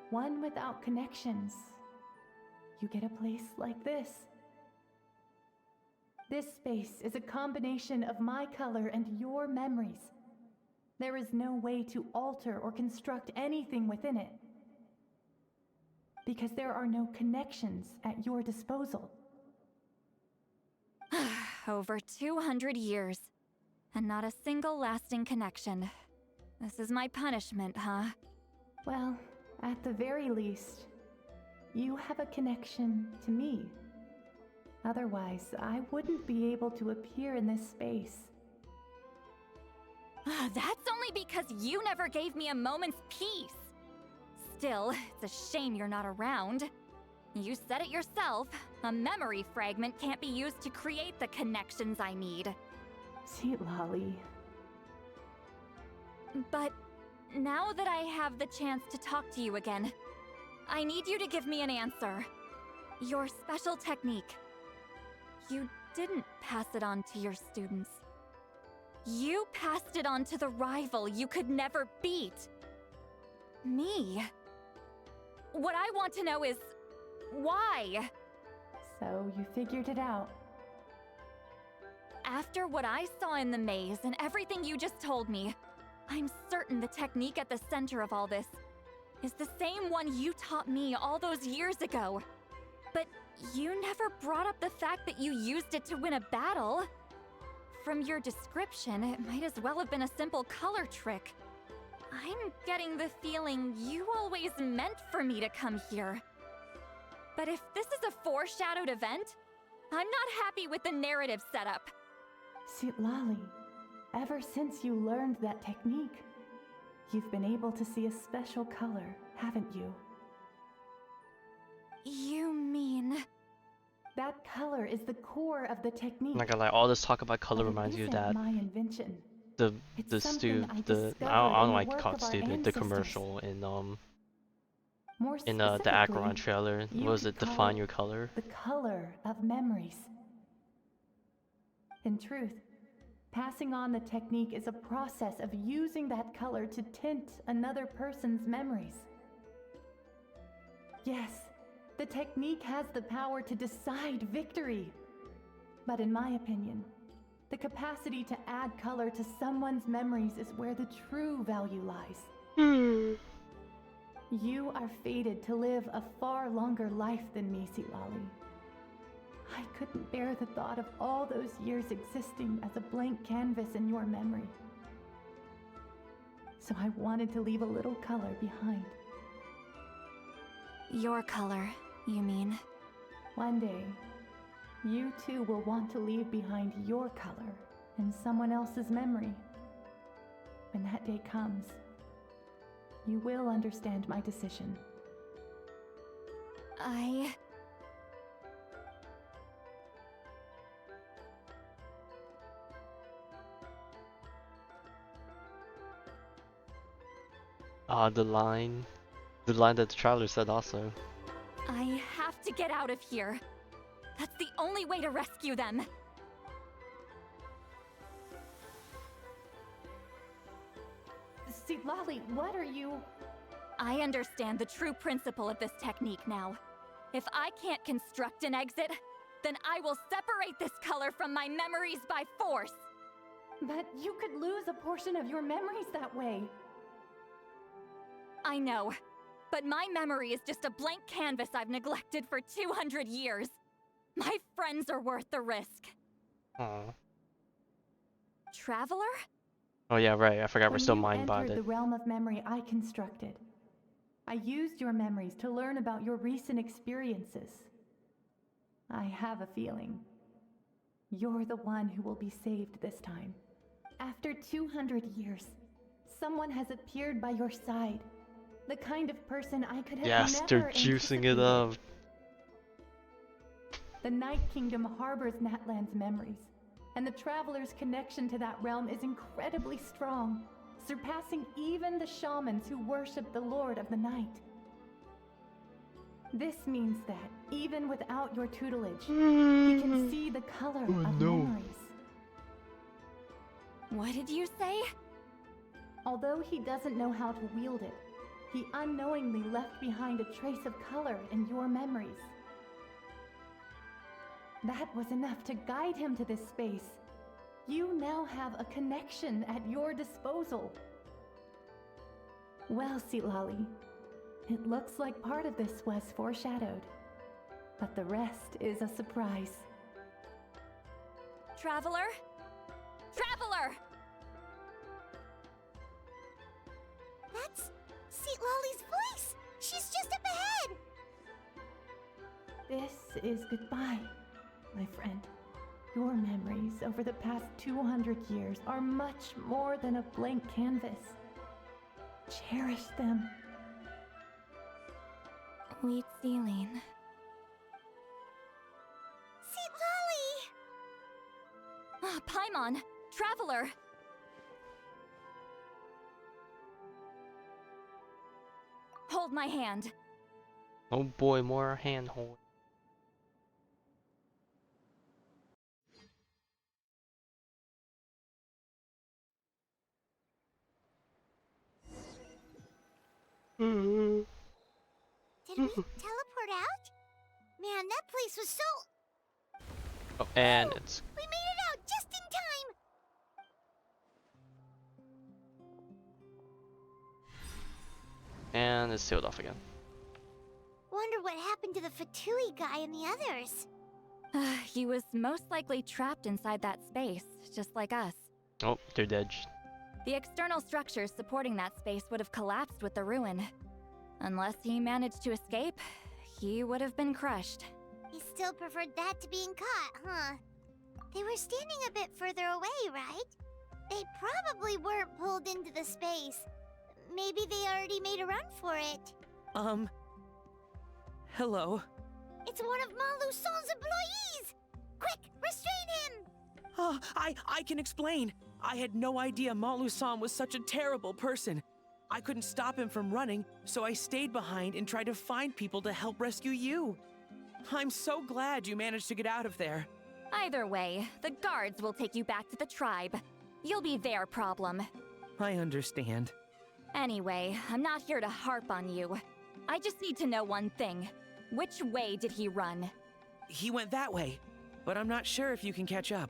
one without connections, you get a place like this. This space is a combination of my color and your memories. There is no way to alter or construct anything within it, because there are no connections at your disposal. Over 200 years, and not a single lasting connection. This is my punishment, huh? Well, at the very least, you have a connection to me. Otherwise, I wouldn't be able to appear in this space. That's only because you never gave me a moment's peace. Still, it's a shame you're not around. You said it yourself. A memory fragment can't be used to create the connections I need. Citlali. But now that I have the chance to talk to you again, I need you to give me an answer. Your special technique. You didn't pass it on to your students. You passed it on to the rival you could never beat. Me. What I want to know is, why? So you figured it out. After what I saw in the maze and everything you just told me, I'm certain the technique at the center of all this is the same one you taught me all those years ago. But you never brought up the fact that you used it to win a battle. From your description, it might as well have been a simple color trick. I'm getting the feeling you always meant for me to come here. But if this is a foreshadowed event, I'm not happy with the narrative setup. Citlali, ever since you learned that technique, you've been able to see a special color, haven't you? You mean... That color is the core of the technique. I'm not gonna lie, all this talk about color But reminds it you of isn't that. my invention. The It's stu something I the I discovered don't in know why I the work caught of our stupid. The ancestors. commercial in More the specifically, Acheron trailer. you What was could it? call Define it your color. the color of memories. In truth, passing on the technique is a process of using that color to tint another person's memories. Yes, the technique has the power to decide victory. But in my opinion, the capacity to add color to someone's memories is where the true value lies. You are fated to live a far longer life than me, Citlali. I couldn't bear the thought of all those years existing as a blank canvas in your memory. So I wanted to leave a little color behind. Your color, you mean? One day, you too will want to leave behind your color in someone else's memory. When that day comes, you will understand my decision. The line that the traveler said also. I have to get out of here. That's the only way to rescue them. Citlali, what are you... I understand the true principle of this technique now. If I can't construct an exit, then I will separate this color from my memories by force. But you could lose a portion of your memories that way. I know, but my memory is just a blank canvas I've neglected for 200 years. My friends are worth the risk. Aww. Traveler? Oh yeah, right. I forgot we're still When you mind entered bonded. the realm of memory I constructed, I used your memories to learn about your recent experiences. I have a feeling you're the one who will be saved this time. After 200 years, someone has appeared by your side. The kind of person I could have Yes, never they're juicing it anticipated. up. The Night Kingdom harbors Natlan's memories, and the Traveler's connection to that realm is incredibly strong, surpassing even the shamans who worship the Lord of the Night. This means that, even without your tutelage, he can see the color of memories. What did you say? Although he doesn't know how to wield it, he unknowingly left behind a trace of color in your memories. That was enough to guide him to this space. You now have a connection at your disposal. Well, Citlali, it looks like part of this was foreshadowed, but the rest is a surprise. Traveler? Traveler! That's Citlali's voice! She's just up ahead! This is goodbye, my friend. Your memories over the past 200 years are much more than a blank canvas. Cherish them. Wheat ceiling. Citlali! Paimon! Traveler! Hold my hand. Oh boy, more hand hold. Did we teleport out? Man, that place was so... Oh, and it's We made it out just in time! sealed off again. Wonder what happened to the Fatui guy and the others. He was most likely trapped inside that space, just like us. Oh, they're dead. The external structures supporting that space would have collapsed with the ruin. Unless he managed to escape, he would have been crushed. He still preferred that to being caught, huh? They were standing a bit further away, right? They probably weren't pulled into the space. Maybe they already made a run for it. Hello? It's one of Maluson's employees! Quick, restrain him! Oh, I can explain. I had no idea Malusan was such a terrible person. I couldn't stop him from running, so I stayed behind and tried to find people to help rescue you. I'm so glad you managed to get out of there. Either way, the guards will take you back to the tribe. You'll be their problem. I understand. Anyway, I'm not here to harp on you. I just need to know one thing. Which way did he run? He went that way, but I'm not sure if you can catch up.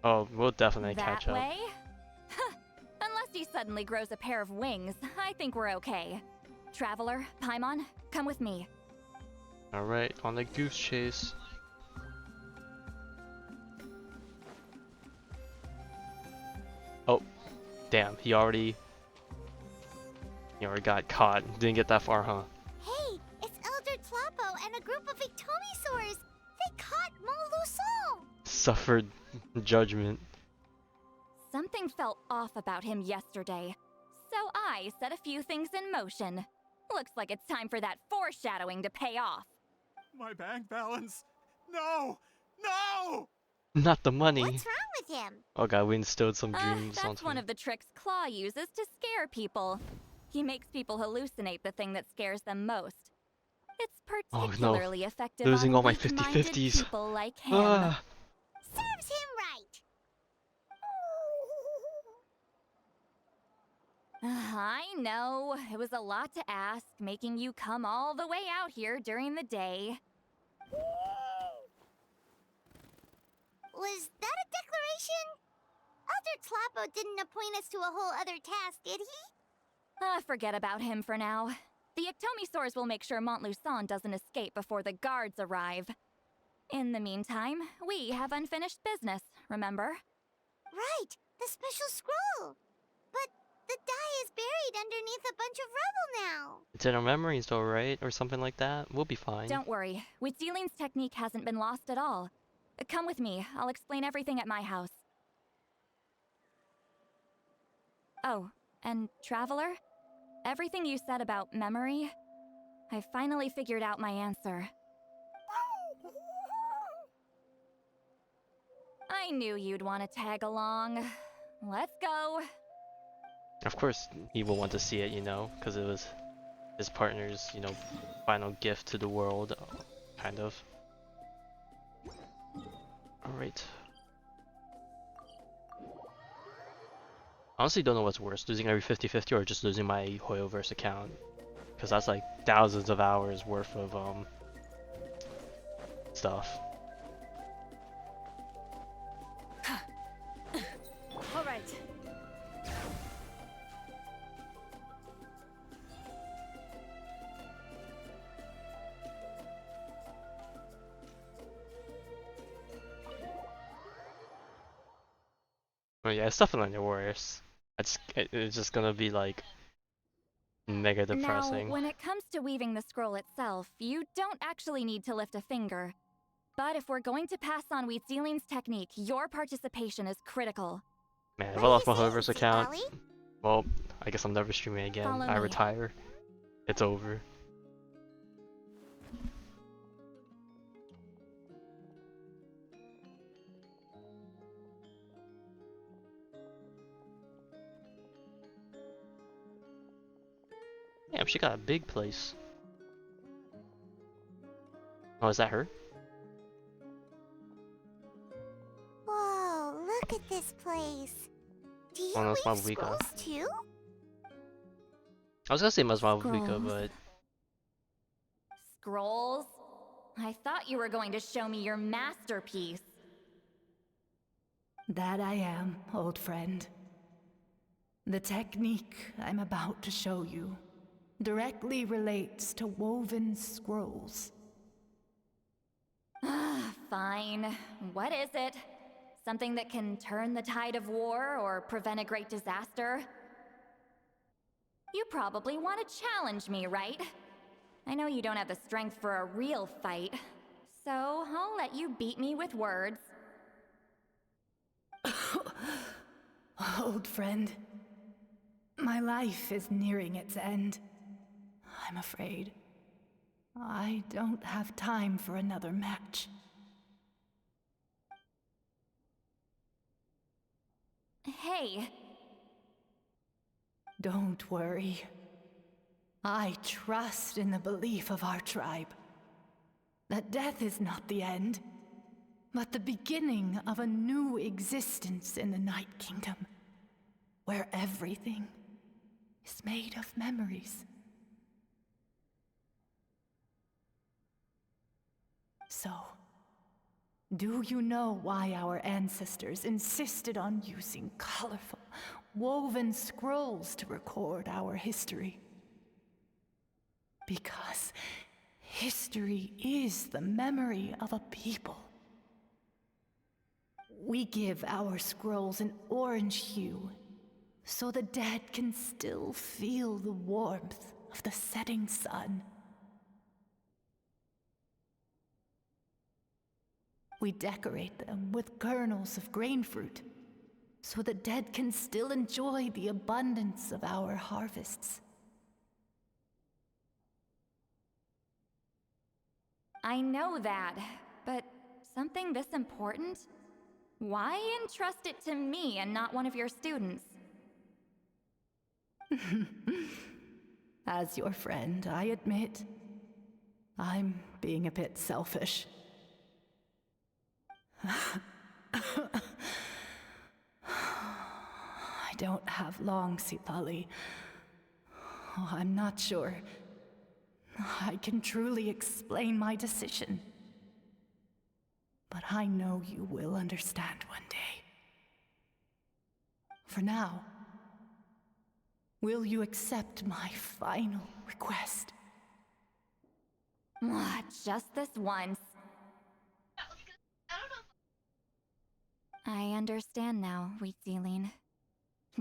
Oh, we'll definitely catch That up. way? Unless he suddenly grows a pair of wings, I think we're okay. Traveler, Paimon, come with me. Alright, on the goose chase. Oh, damn, he already got caught. Didn't get that far, huh? Hey, it's Elder Tlapo and a group of Victomisaurs! They caught Maluson! Suffered judgment. Something felt off about him yesterday, so I set a few things in motion. Looks like it's time for that foreshadowing to pay off. My bank balance. No! No! Not the money. What's wrong with him? Oh god, we instilled some dreams That's onto one him. of the tricks Claw uses to scare people. He makes people hallucinate the thing that scares them most. It's Oh no. particularly effective Losing on all my weak-minded 50/50s. people like him. Ah. Serves him right. I know, it was a lot to ask, making you come all the way out here during the day. Was that a declaration? Elder Tlappo didn't appoint us to a whole other task, did he? Forget about him for now. The Ectomisaurs will make sure Montluçon doesn't escape before the guards arrive. In the meantime, we have unfinished business, remember? Right, the special scroll. But the die is buried underneath a bunch of rubble now. It's in our memories though, right? Or something like that. We'll be fine. Don't worry, Witzeline's technique hasn't been lost at all. Come with me, I'll explain everything at my house. Oh, and Traveler? Everything you said about memory, I finally figured out my answer. I knew you'd want to tag along. Let's go. Of course, he will want to see it, you know, because it was his partner's, you know, final gift to the world, kind of. Alright. Honestly, don't know what's worse, losing every 50/50 or just losing my Hoyoverse account. Because that's like thousands of hours worth of, stuff. All right. Well, yeah, it's definitely worse. It's just gonna be like mega depressing. Now, when it comes to weaving the scroll itself, you don't actually need to lift a finger. But if we're going to pass on Witzeline's technique, your participation is critical. Man, if I lost my Hoyoverse account, well, I guess I'm never streaming again. Follow I me. retire. It's over. Damn, she got a big place. Oh, is that her? Whoa, look at this place. Do you Oh, no, it's weave Mabuika. scrolls too? I was gonna say Mabuika, Scrolls. but Scrolls? I thought you were going to show me your masterpiece. That I am, old friend. The technique I'm about to show you directly relates to woven scrolls. Fine. What is it? Something that can turn the tide of war or prevent a great disaster? You probably want to challenge me, right? I know you don't have the strength for a real fight, so I'll let you beat me with words. Old friend, my life is nearing its end. I'm afraid I don't have time for another match. Hey. Don't worry. I trust in the belief of our tribe that death is not the end, but the beginning of a new existence in the Night Kingdom, where everything is made of memories. So, do you know why our ancestors insisted on using colorful, woven scrolls to record our history? Because history is the memory of a people. We give our scrolls an orange hue, so the dead can still feel the warmth of the setting sun. We decorate them with kernels of grain fruit, so the dead can still enjoy the abundance of our harvests. I know that, but something this important? Why entrust it to me and not one of your students? As your friend, I admit, I'm being a bit selfish. I don't have long, Citlali. Oh, I'm not sure I can truly explain my decision. But I know you will understand one day. For now, will you accept my final request? Just this once. I understand now, Wheatsealing.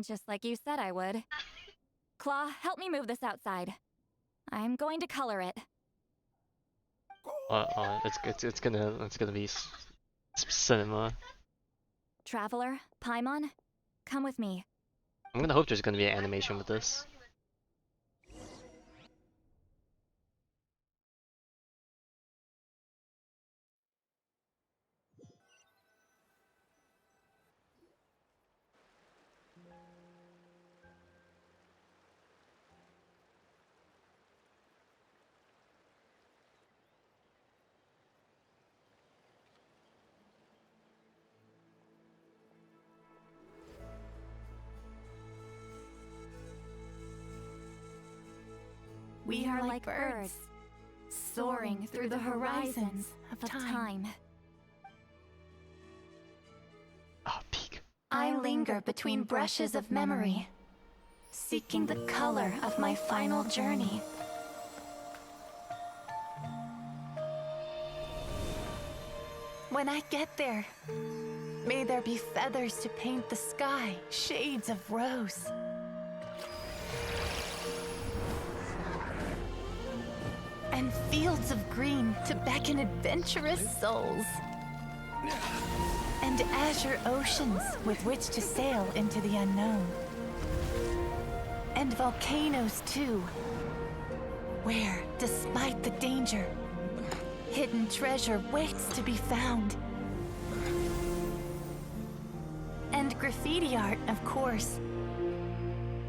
Just like you said I would. Claw, help me move this outside. I'm going to color it. It's gonna be cinema. Traveler, Paimon, come with me. I'm gonna hope there's gonna be an animation with this. We are like birds, soaring through the horizons of time. I linger between brushes of memory, seeking the color of my final journey. When I get there, may there be feathers to paint the sky, shades of rose. And fields of green to beckon adventurous souls. And azure oceans with which to sail into the unknown. And volcanoes too, where, despite the danger, hidden treasure waits to be found. And graffiti art, of course.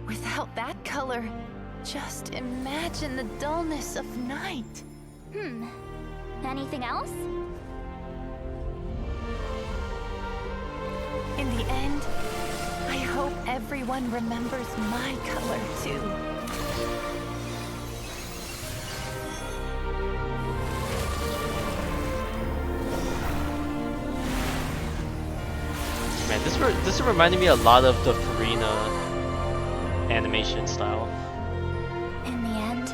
Without that color, just imagine the dullness of night. Anything else? In the end, I hope everyone remembers my color too. Man, this reminded me a lot of the Farina animation style. In the end,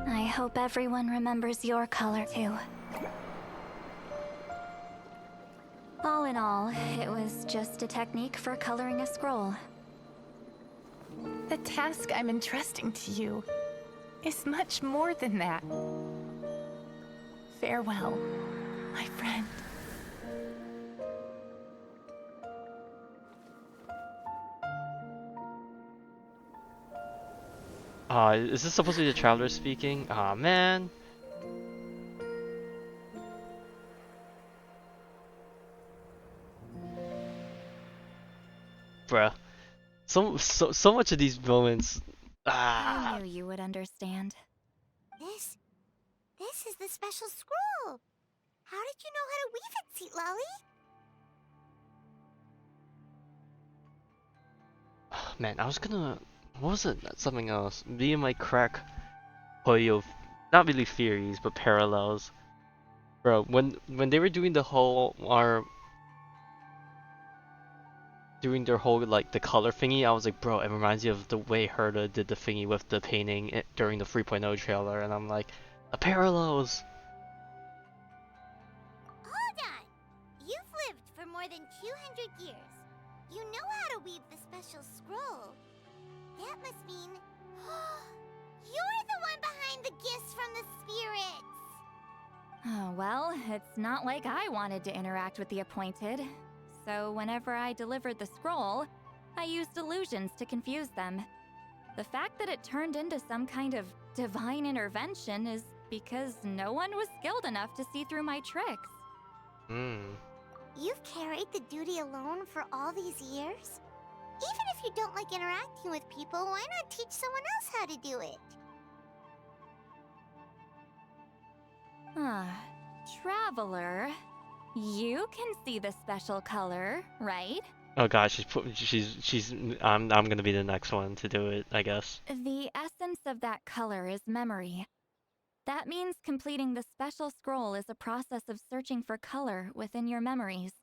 I hope everyone remembers your color too. All in all, it was just a technique for coloring a scroll. The task I'm entrusting to you is much more than that. Farewell, my friend. Is this supposed to be the traveler speaking? Aw, man. Bruh. So much of these moments. I knew you would understand. This is the special scroll. How did you know how to weave it, Citlali? Man, I was gonna. What was it? Something else. Me and my crack Hoyo, not really theories, but parallels. Bro, when they were doing the whole doing their whole like the color thingy, I was like, bro, it reminds me of the way Herta did the thingy with the painting during the 3.0 trailer, and I'm like, the parallels. Hold on! You've lived for more than 200 years. You know how to weave the special scroll. That must mean you're the one behind the gifts from the spirits. Oh, well, it's not like I wanted to interact with the appointed. So whenever I delivered the scroll, I used illusions to confuse them. The fact that it turned into some kind of divine intervention is because no one was skilled enough to see through my tricks. You've carried the duty alone for all these years? Even if you don't like interacting with people, why not teach someone else how to do it? Traveler, you can see the special color, right? Oh god, I'm gonna be the next one to do it, I guess. The essence of that color is memory. That means completing the special scroll is a process of searching for color within your memories.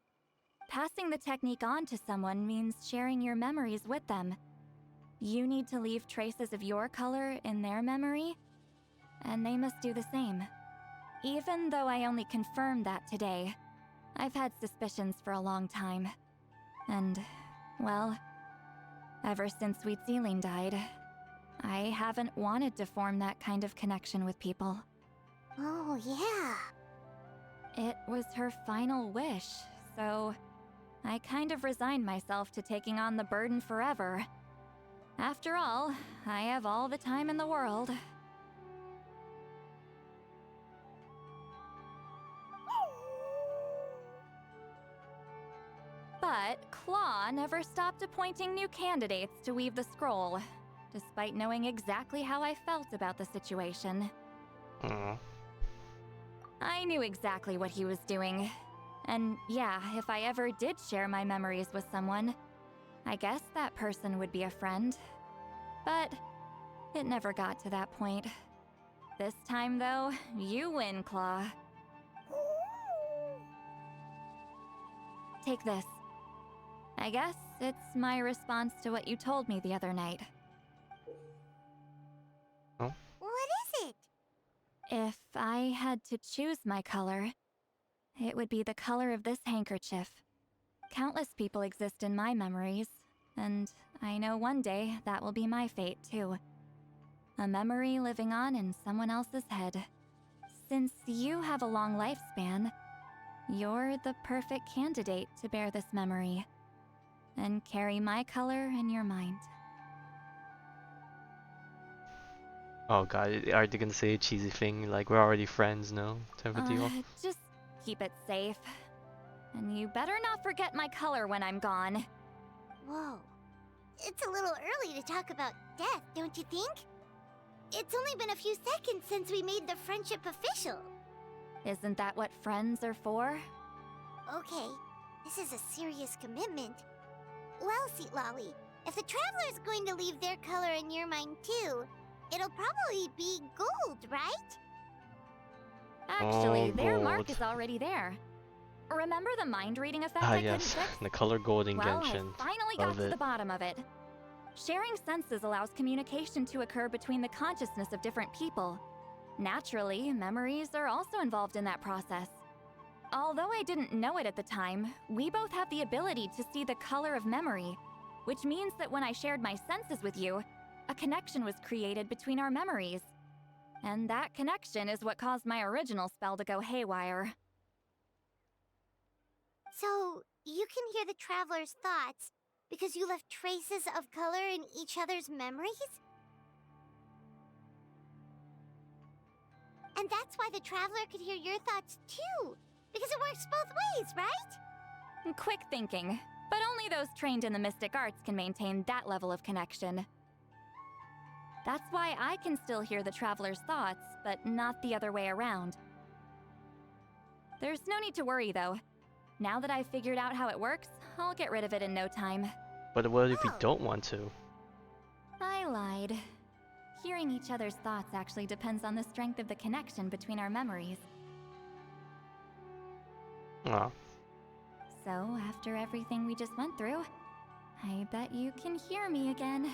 Passing the technique on to someone means sharing your memories with them. You need to leave traces of your color in their memory, and they must do the same. Even though I only confirmed that today, I've had suspicions for a long time. And, well, ever since Sweet Celine died, I haven't wanted to form that kind of connection with people. Oh, yeah. It was her final wish, so I kind of resigned myself to taking on the burden forever. After all, I have all the time in the world. But Claw never stopped appointing new candidates to weave the scroll, despite knowing exactly how I felt about the situation. I knew exactly what he was doing. And yeah, if I ever did share my memories with someone, I guess that person would be a friend. But it never got to that point. This time though, you win, Claw. Take this. I guess it's my response to what you told me the other night. What is it? If I had to choose my color, it would be the color of this handkerchief. Countless people exist in my memories, and I know one day that will be my fate too. A memory living on in someone else's head. Since you have a long lifespan, you're the perfect candidate to bear this memory and carry my color in your mind. Oh god, are they gonna say a cheesy thing like we're already friends, no? Type of deal? Just keep it safe. And you better not forget my color when I'm gone. Whoa. It's a little early to talk about death, don't you think? It's only been a few seconds since we made the friendship official. Isn't that what friends are for? Okay, this is a serious commitment. Well, Citlali, if the Traveler's going to leave their color in your mind too, it'll probably be gold, right? Actually, their gold. mark is already there. Remember the mind reading effect Ah I couldn't yes, fix? the color gold in Well, Genshin. I finally got Love to it. the bottom of it. Sharing senses allows communication to occur between the consciousness of different people. Naturally, memories are also involved in that process. Although I didn't know it at the time, we both have the ability to see the color of memory, which means that when I shared my senses with you, a connection was created between our memories. And that connection is what caused my original spell to go haywire. So, you can hear the Traveler's thoughts because you left traces of color in each other's memories? And that's why the Traveler could hear your thoughts too, because it works both ways, right? Quick thinking, but only those trained in the mystic arts can maintain that level of connection. That's why I can still hear the Traveler's thoughts, but not the other way around. There's no need to worry though. Now that I've figured out how it works, I'll get rid of it in no time. But what if we don't want to? I lied. Hearing each other's thoughts actually depends on the strength of the connection between our memories. Aw. So, after everything we just went through, I bet you can hear me again.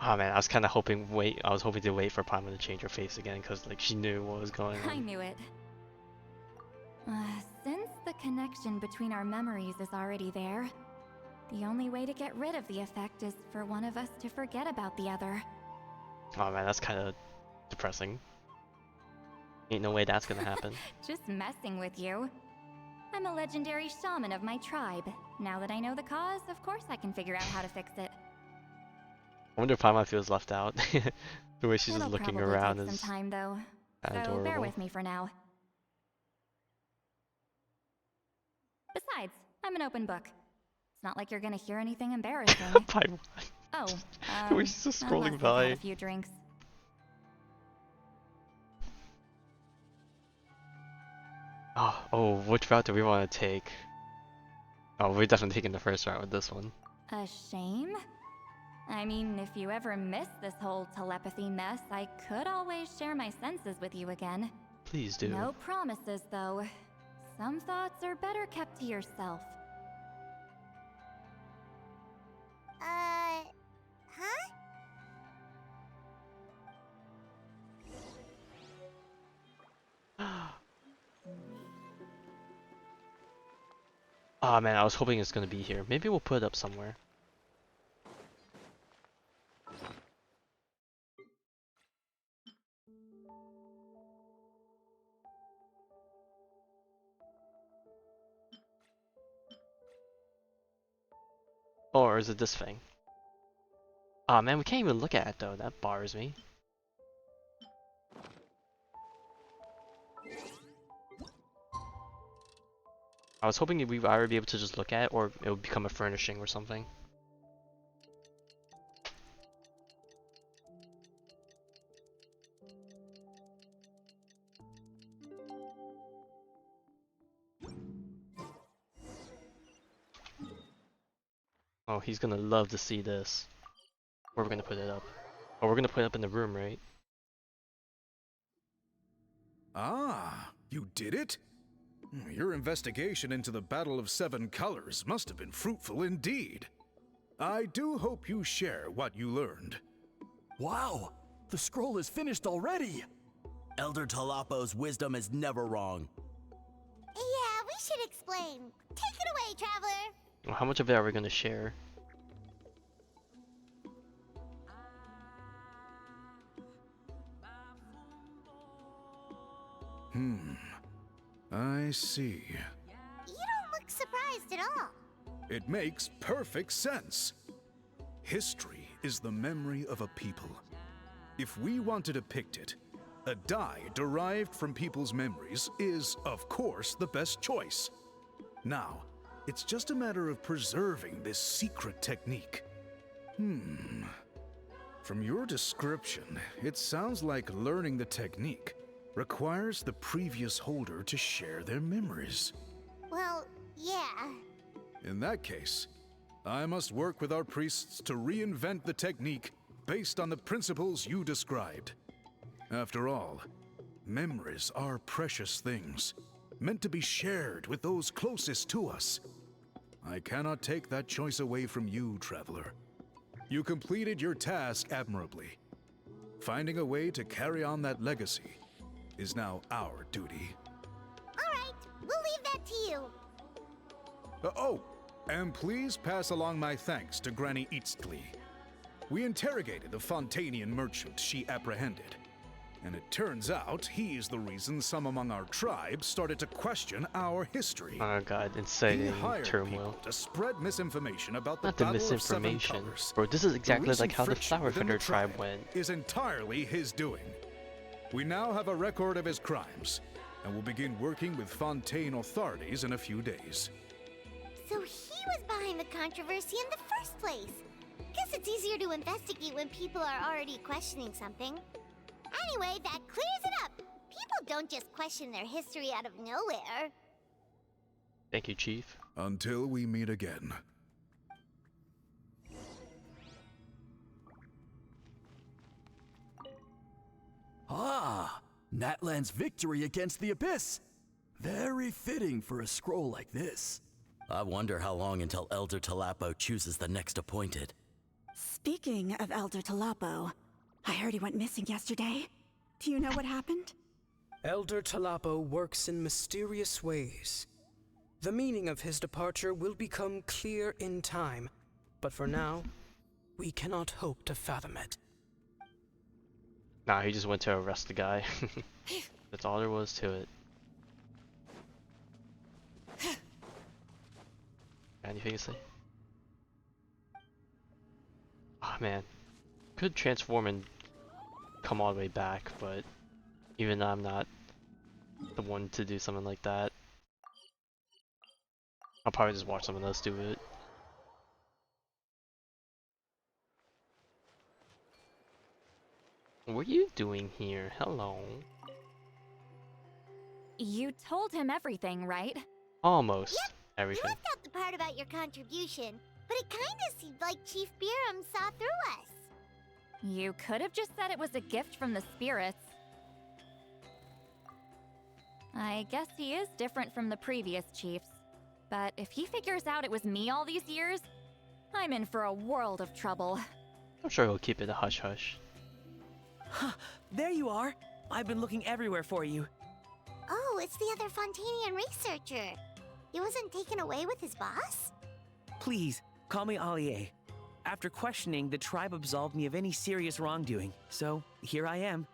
Oh man, I was kind of hoping to wait for Paimon to change her face again, because like she knew what was going on. I knew it. Since the connection between our memories is already there, the only way to get rid of the effect is for one of us to forget about the other. Oh man, that's kind of depressing. Ain't no way that's gonna happen. Just messing with you. I'm a legendary shaman of my tribe. Now that I know the cause, of course I can figure out how to fix it. I wonder if Paimon feels left out. The way she's It'll just looking probably around take is some time though. So adorable. bear with me for now. Besides, I'm an open book. It's not like you're gonna hear anything embarrassing. By Oh, we're just unless scrolling you've by. had a few drinks. Oh, which route do we want to take? Oh, we're definitely taking the first route with this one. A shame? I mean, if you ever miss this whole telepathy mess, I could always share my senses with you again. Please do. No promises, though. Some thoughts are better kept to yourself. Huh? Ah man, I was hoping it's gonna be here. Maybe we'll put it up somewhere. Or is it this thing? Ah man, we can't even look at it though. That bothers me. I was hoping we would either be able to just look at it or it would become a furnishing or something. Oh, he's gonna love to see this. Where we're gonna put it up. Oh, we're gonna put it up in the room, right? Ah, you did it? Your investigation into the Battle of Seven Colors must have been fruitful indeed. I do hope you share what you learned. Wow! The scroll is finished already! Elder Talapo's wisdom is never wrong. Yeah, we should explain. Take it away, Traveler. Well, how much of it are we gonna share? I see. You don't look surprised at all. It makes perfect sense. History is the memory of a people. If we want to depict it, a dye derived from people's memories is, of course, the best choice. Now, it's just a matter of preserving this secret technique. From your description, it sounds like learning the technique requires the previous holder to share their memories. Well, yeah. In that case, I must work with our priests to reinvent the technique based on the principles you described. After all, memories are precious things, meant to be shared with those closest to us. I cannot take that choice away from you, Traveler. You completed your task admirably. Finding a way to carry on that legacy is now our duty. All right, we'll leave that to you. Oh, and please pass along my thanks to Granny Citlali. We interrogated the Fontanian merchant she apprehended, and it turns out he's the reason some among our tribe started to question our history. Oh god, He inciting hired turmoil. people to spread misinformation about the Not the Battle of Seven misinformation. Colors. Bro, this is exactly recent like how the friction Flower within Finder the tribe went. Is entirely his doing. We now have a record of his crimes, and will begin working with Fontaine authorities in a few days. So he was behind the controversy in the first place. Guess it's easier to investigate when people are already questioning something. Anyway, that clears it up. People don't just question their history out of nowhere. Thank you, Chief. Until we meet again. Ah, Natlan's victory against the Abyss. Very fitting for a scroll like this. I wonder how long until Elder Talapo chooses the next appointed. Speaking of Elder Talapo, I heard he went missing yesterday. Do you know what happened? Elder Talapo works in mysterious ways. The meaning of his departure will become clear in time, but for now, we cannot hope to fathom it. Nah, he just went to arrest the guy. That's all there was to it. Anything to say? Ah man, could transform and come all the way back, but even though I'm not the one to do something like that. I'll probably just watch someone else do it. What are you doing here? Hello. You told him everything, right? Almost Yep. everything. You left out the part about your contribution, but it kinda seemed like Chief Biram saw through us. You could have just said it was a gift from the spirits. I guess he is different from the previous chiefs. But if he figures out it was me all these years, I'm in for a world of trouble. I'm sure he'll keep it a hush-hush. There you are. I've been looking everywhere for you. Oh, it's the other Fontanian researcher. He wasn't taken away with his boss? Please, call me Allier. After questioning, the tribe absolved me of any serious wrongdoing, so here I am.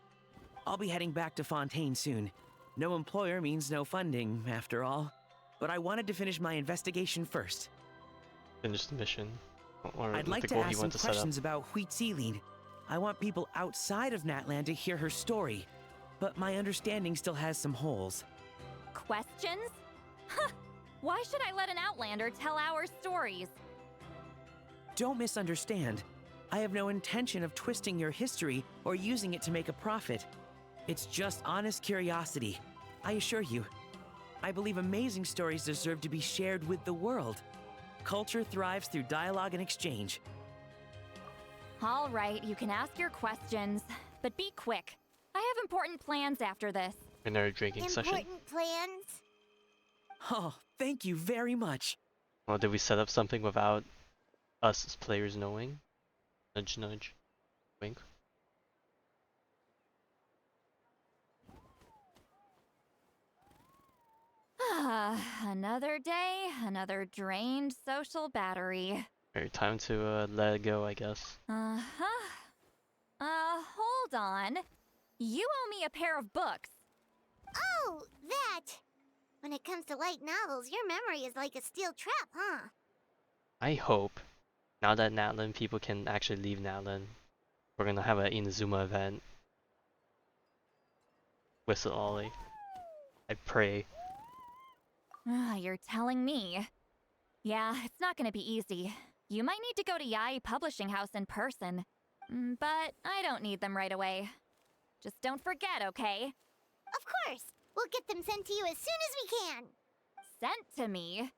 I'll be heading back to Fontaine soon. No employer means no funding, after all. But I wanted to finish my investigation first. Finish the mission. Or I'd like the to goal ask he some wanted to set up. questions about Citlali. I want people outside of Natland to hear her story, but my understanding still has some holes. Questions? Huh! Why should I let an Outlander tell our stories? Don't misunderstand. I have no intention of twisting your history or using it to make a profit. It's just honest curiosity. I assure you. I believe amazing stories deserve to be shared with the world. Culture thrives through dialogue and exchange. All right, you can ask your questions, but be quick. I have important plans after this. Another drinking session. Important plans? Oh, thank you very much. Well, did we set up something without us as players knowing? Nudge, nudge. Wink. Another day, another drained social battery. Alright, time to let it go, I guess. Uh-huh. Hold on. You owe me a pair of books. Oh, that! When it comes to light novels, your memory is like a steel trap, huh? I hope, now that Natlan people can actually leave Natlan, we're gonna have an Inazuma event with Citlali. I pray. You're telling me. Yeah, it's not gonna be easy. You might need to go to Yai Publishing House in person. But I don't need them right away. Just don't forget, okay? Of course! We'll get them sent to you as soon as we can! Sent to me?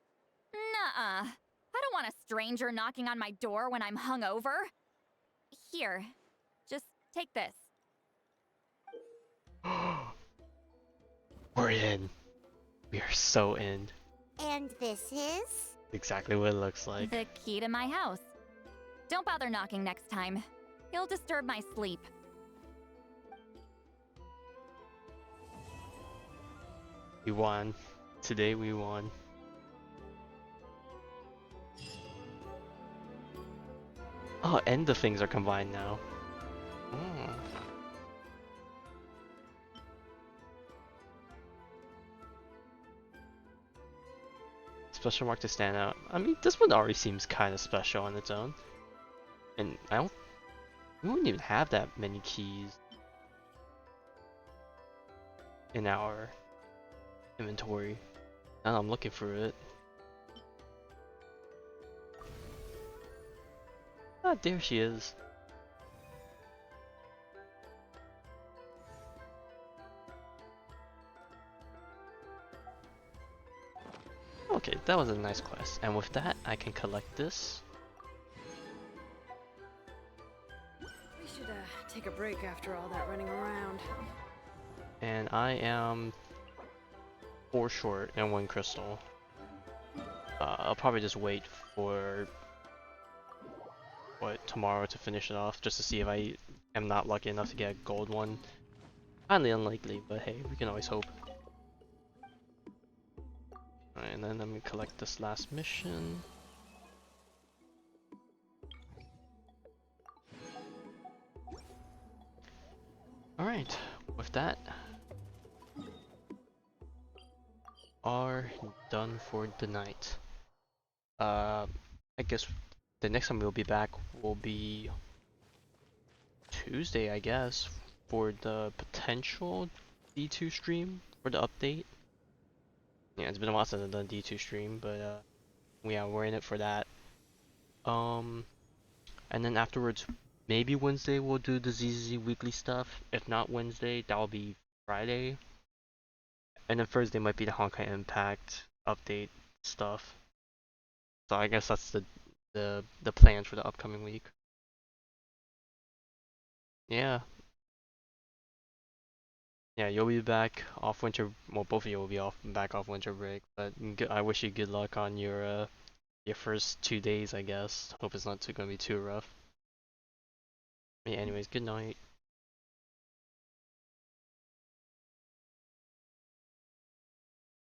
Nuh-uh. I don't want a stranger knocking on my door when I'm hungover. Here, just take this. We're in. We are so in. And this is? Exactly what it looks like. The key to my house. Don't bother knocking next time. You'll disturb my sleep. We won. Today we won. Oh, and the things are combined now. Oh. Special mark to stand out. I mean, this one already seems kind of special on its own. And we wouldn't even have that many keys in our inventory. Now I'm looking for it. Ah, there she is. Okay, that was a nice quest. And with that, I can collect this. We should take a break after all that running around. And I am 4 short and 1 crystal. I'll probably just wait for tomorrow to finish it off, just to see if I am not lucky enough to get a gold one. Highly unlikely, but hey, we can always hope. Alright, and then let me collect this last mission. Alright, with that, are done for the night. I guess the next time we'll be back will be Tuesday, I guess, for the potential D2 stream for the update. Yeah, it's been a while since I've done D2 stream, but Yeah, we're in it for that. And then afterwards, maybe Wednesday we'll do the ZZ weekly stuff. If not Wednesday, that'll be Friday. And then Thursday might be the Honkai Impact update stuff. So I guess that's the plans for the upcoming week. Yeah. Yeah, you'll be back off winter. Well, both of you will be back off winter break. But I wish you good luck on your first 2 days. I guess. Hope it's not gonna be too rough. Yeah. Anyways, good night.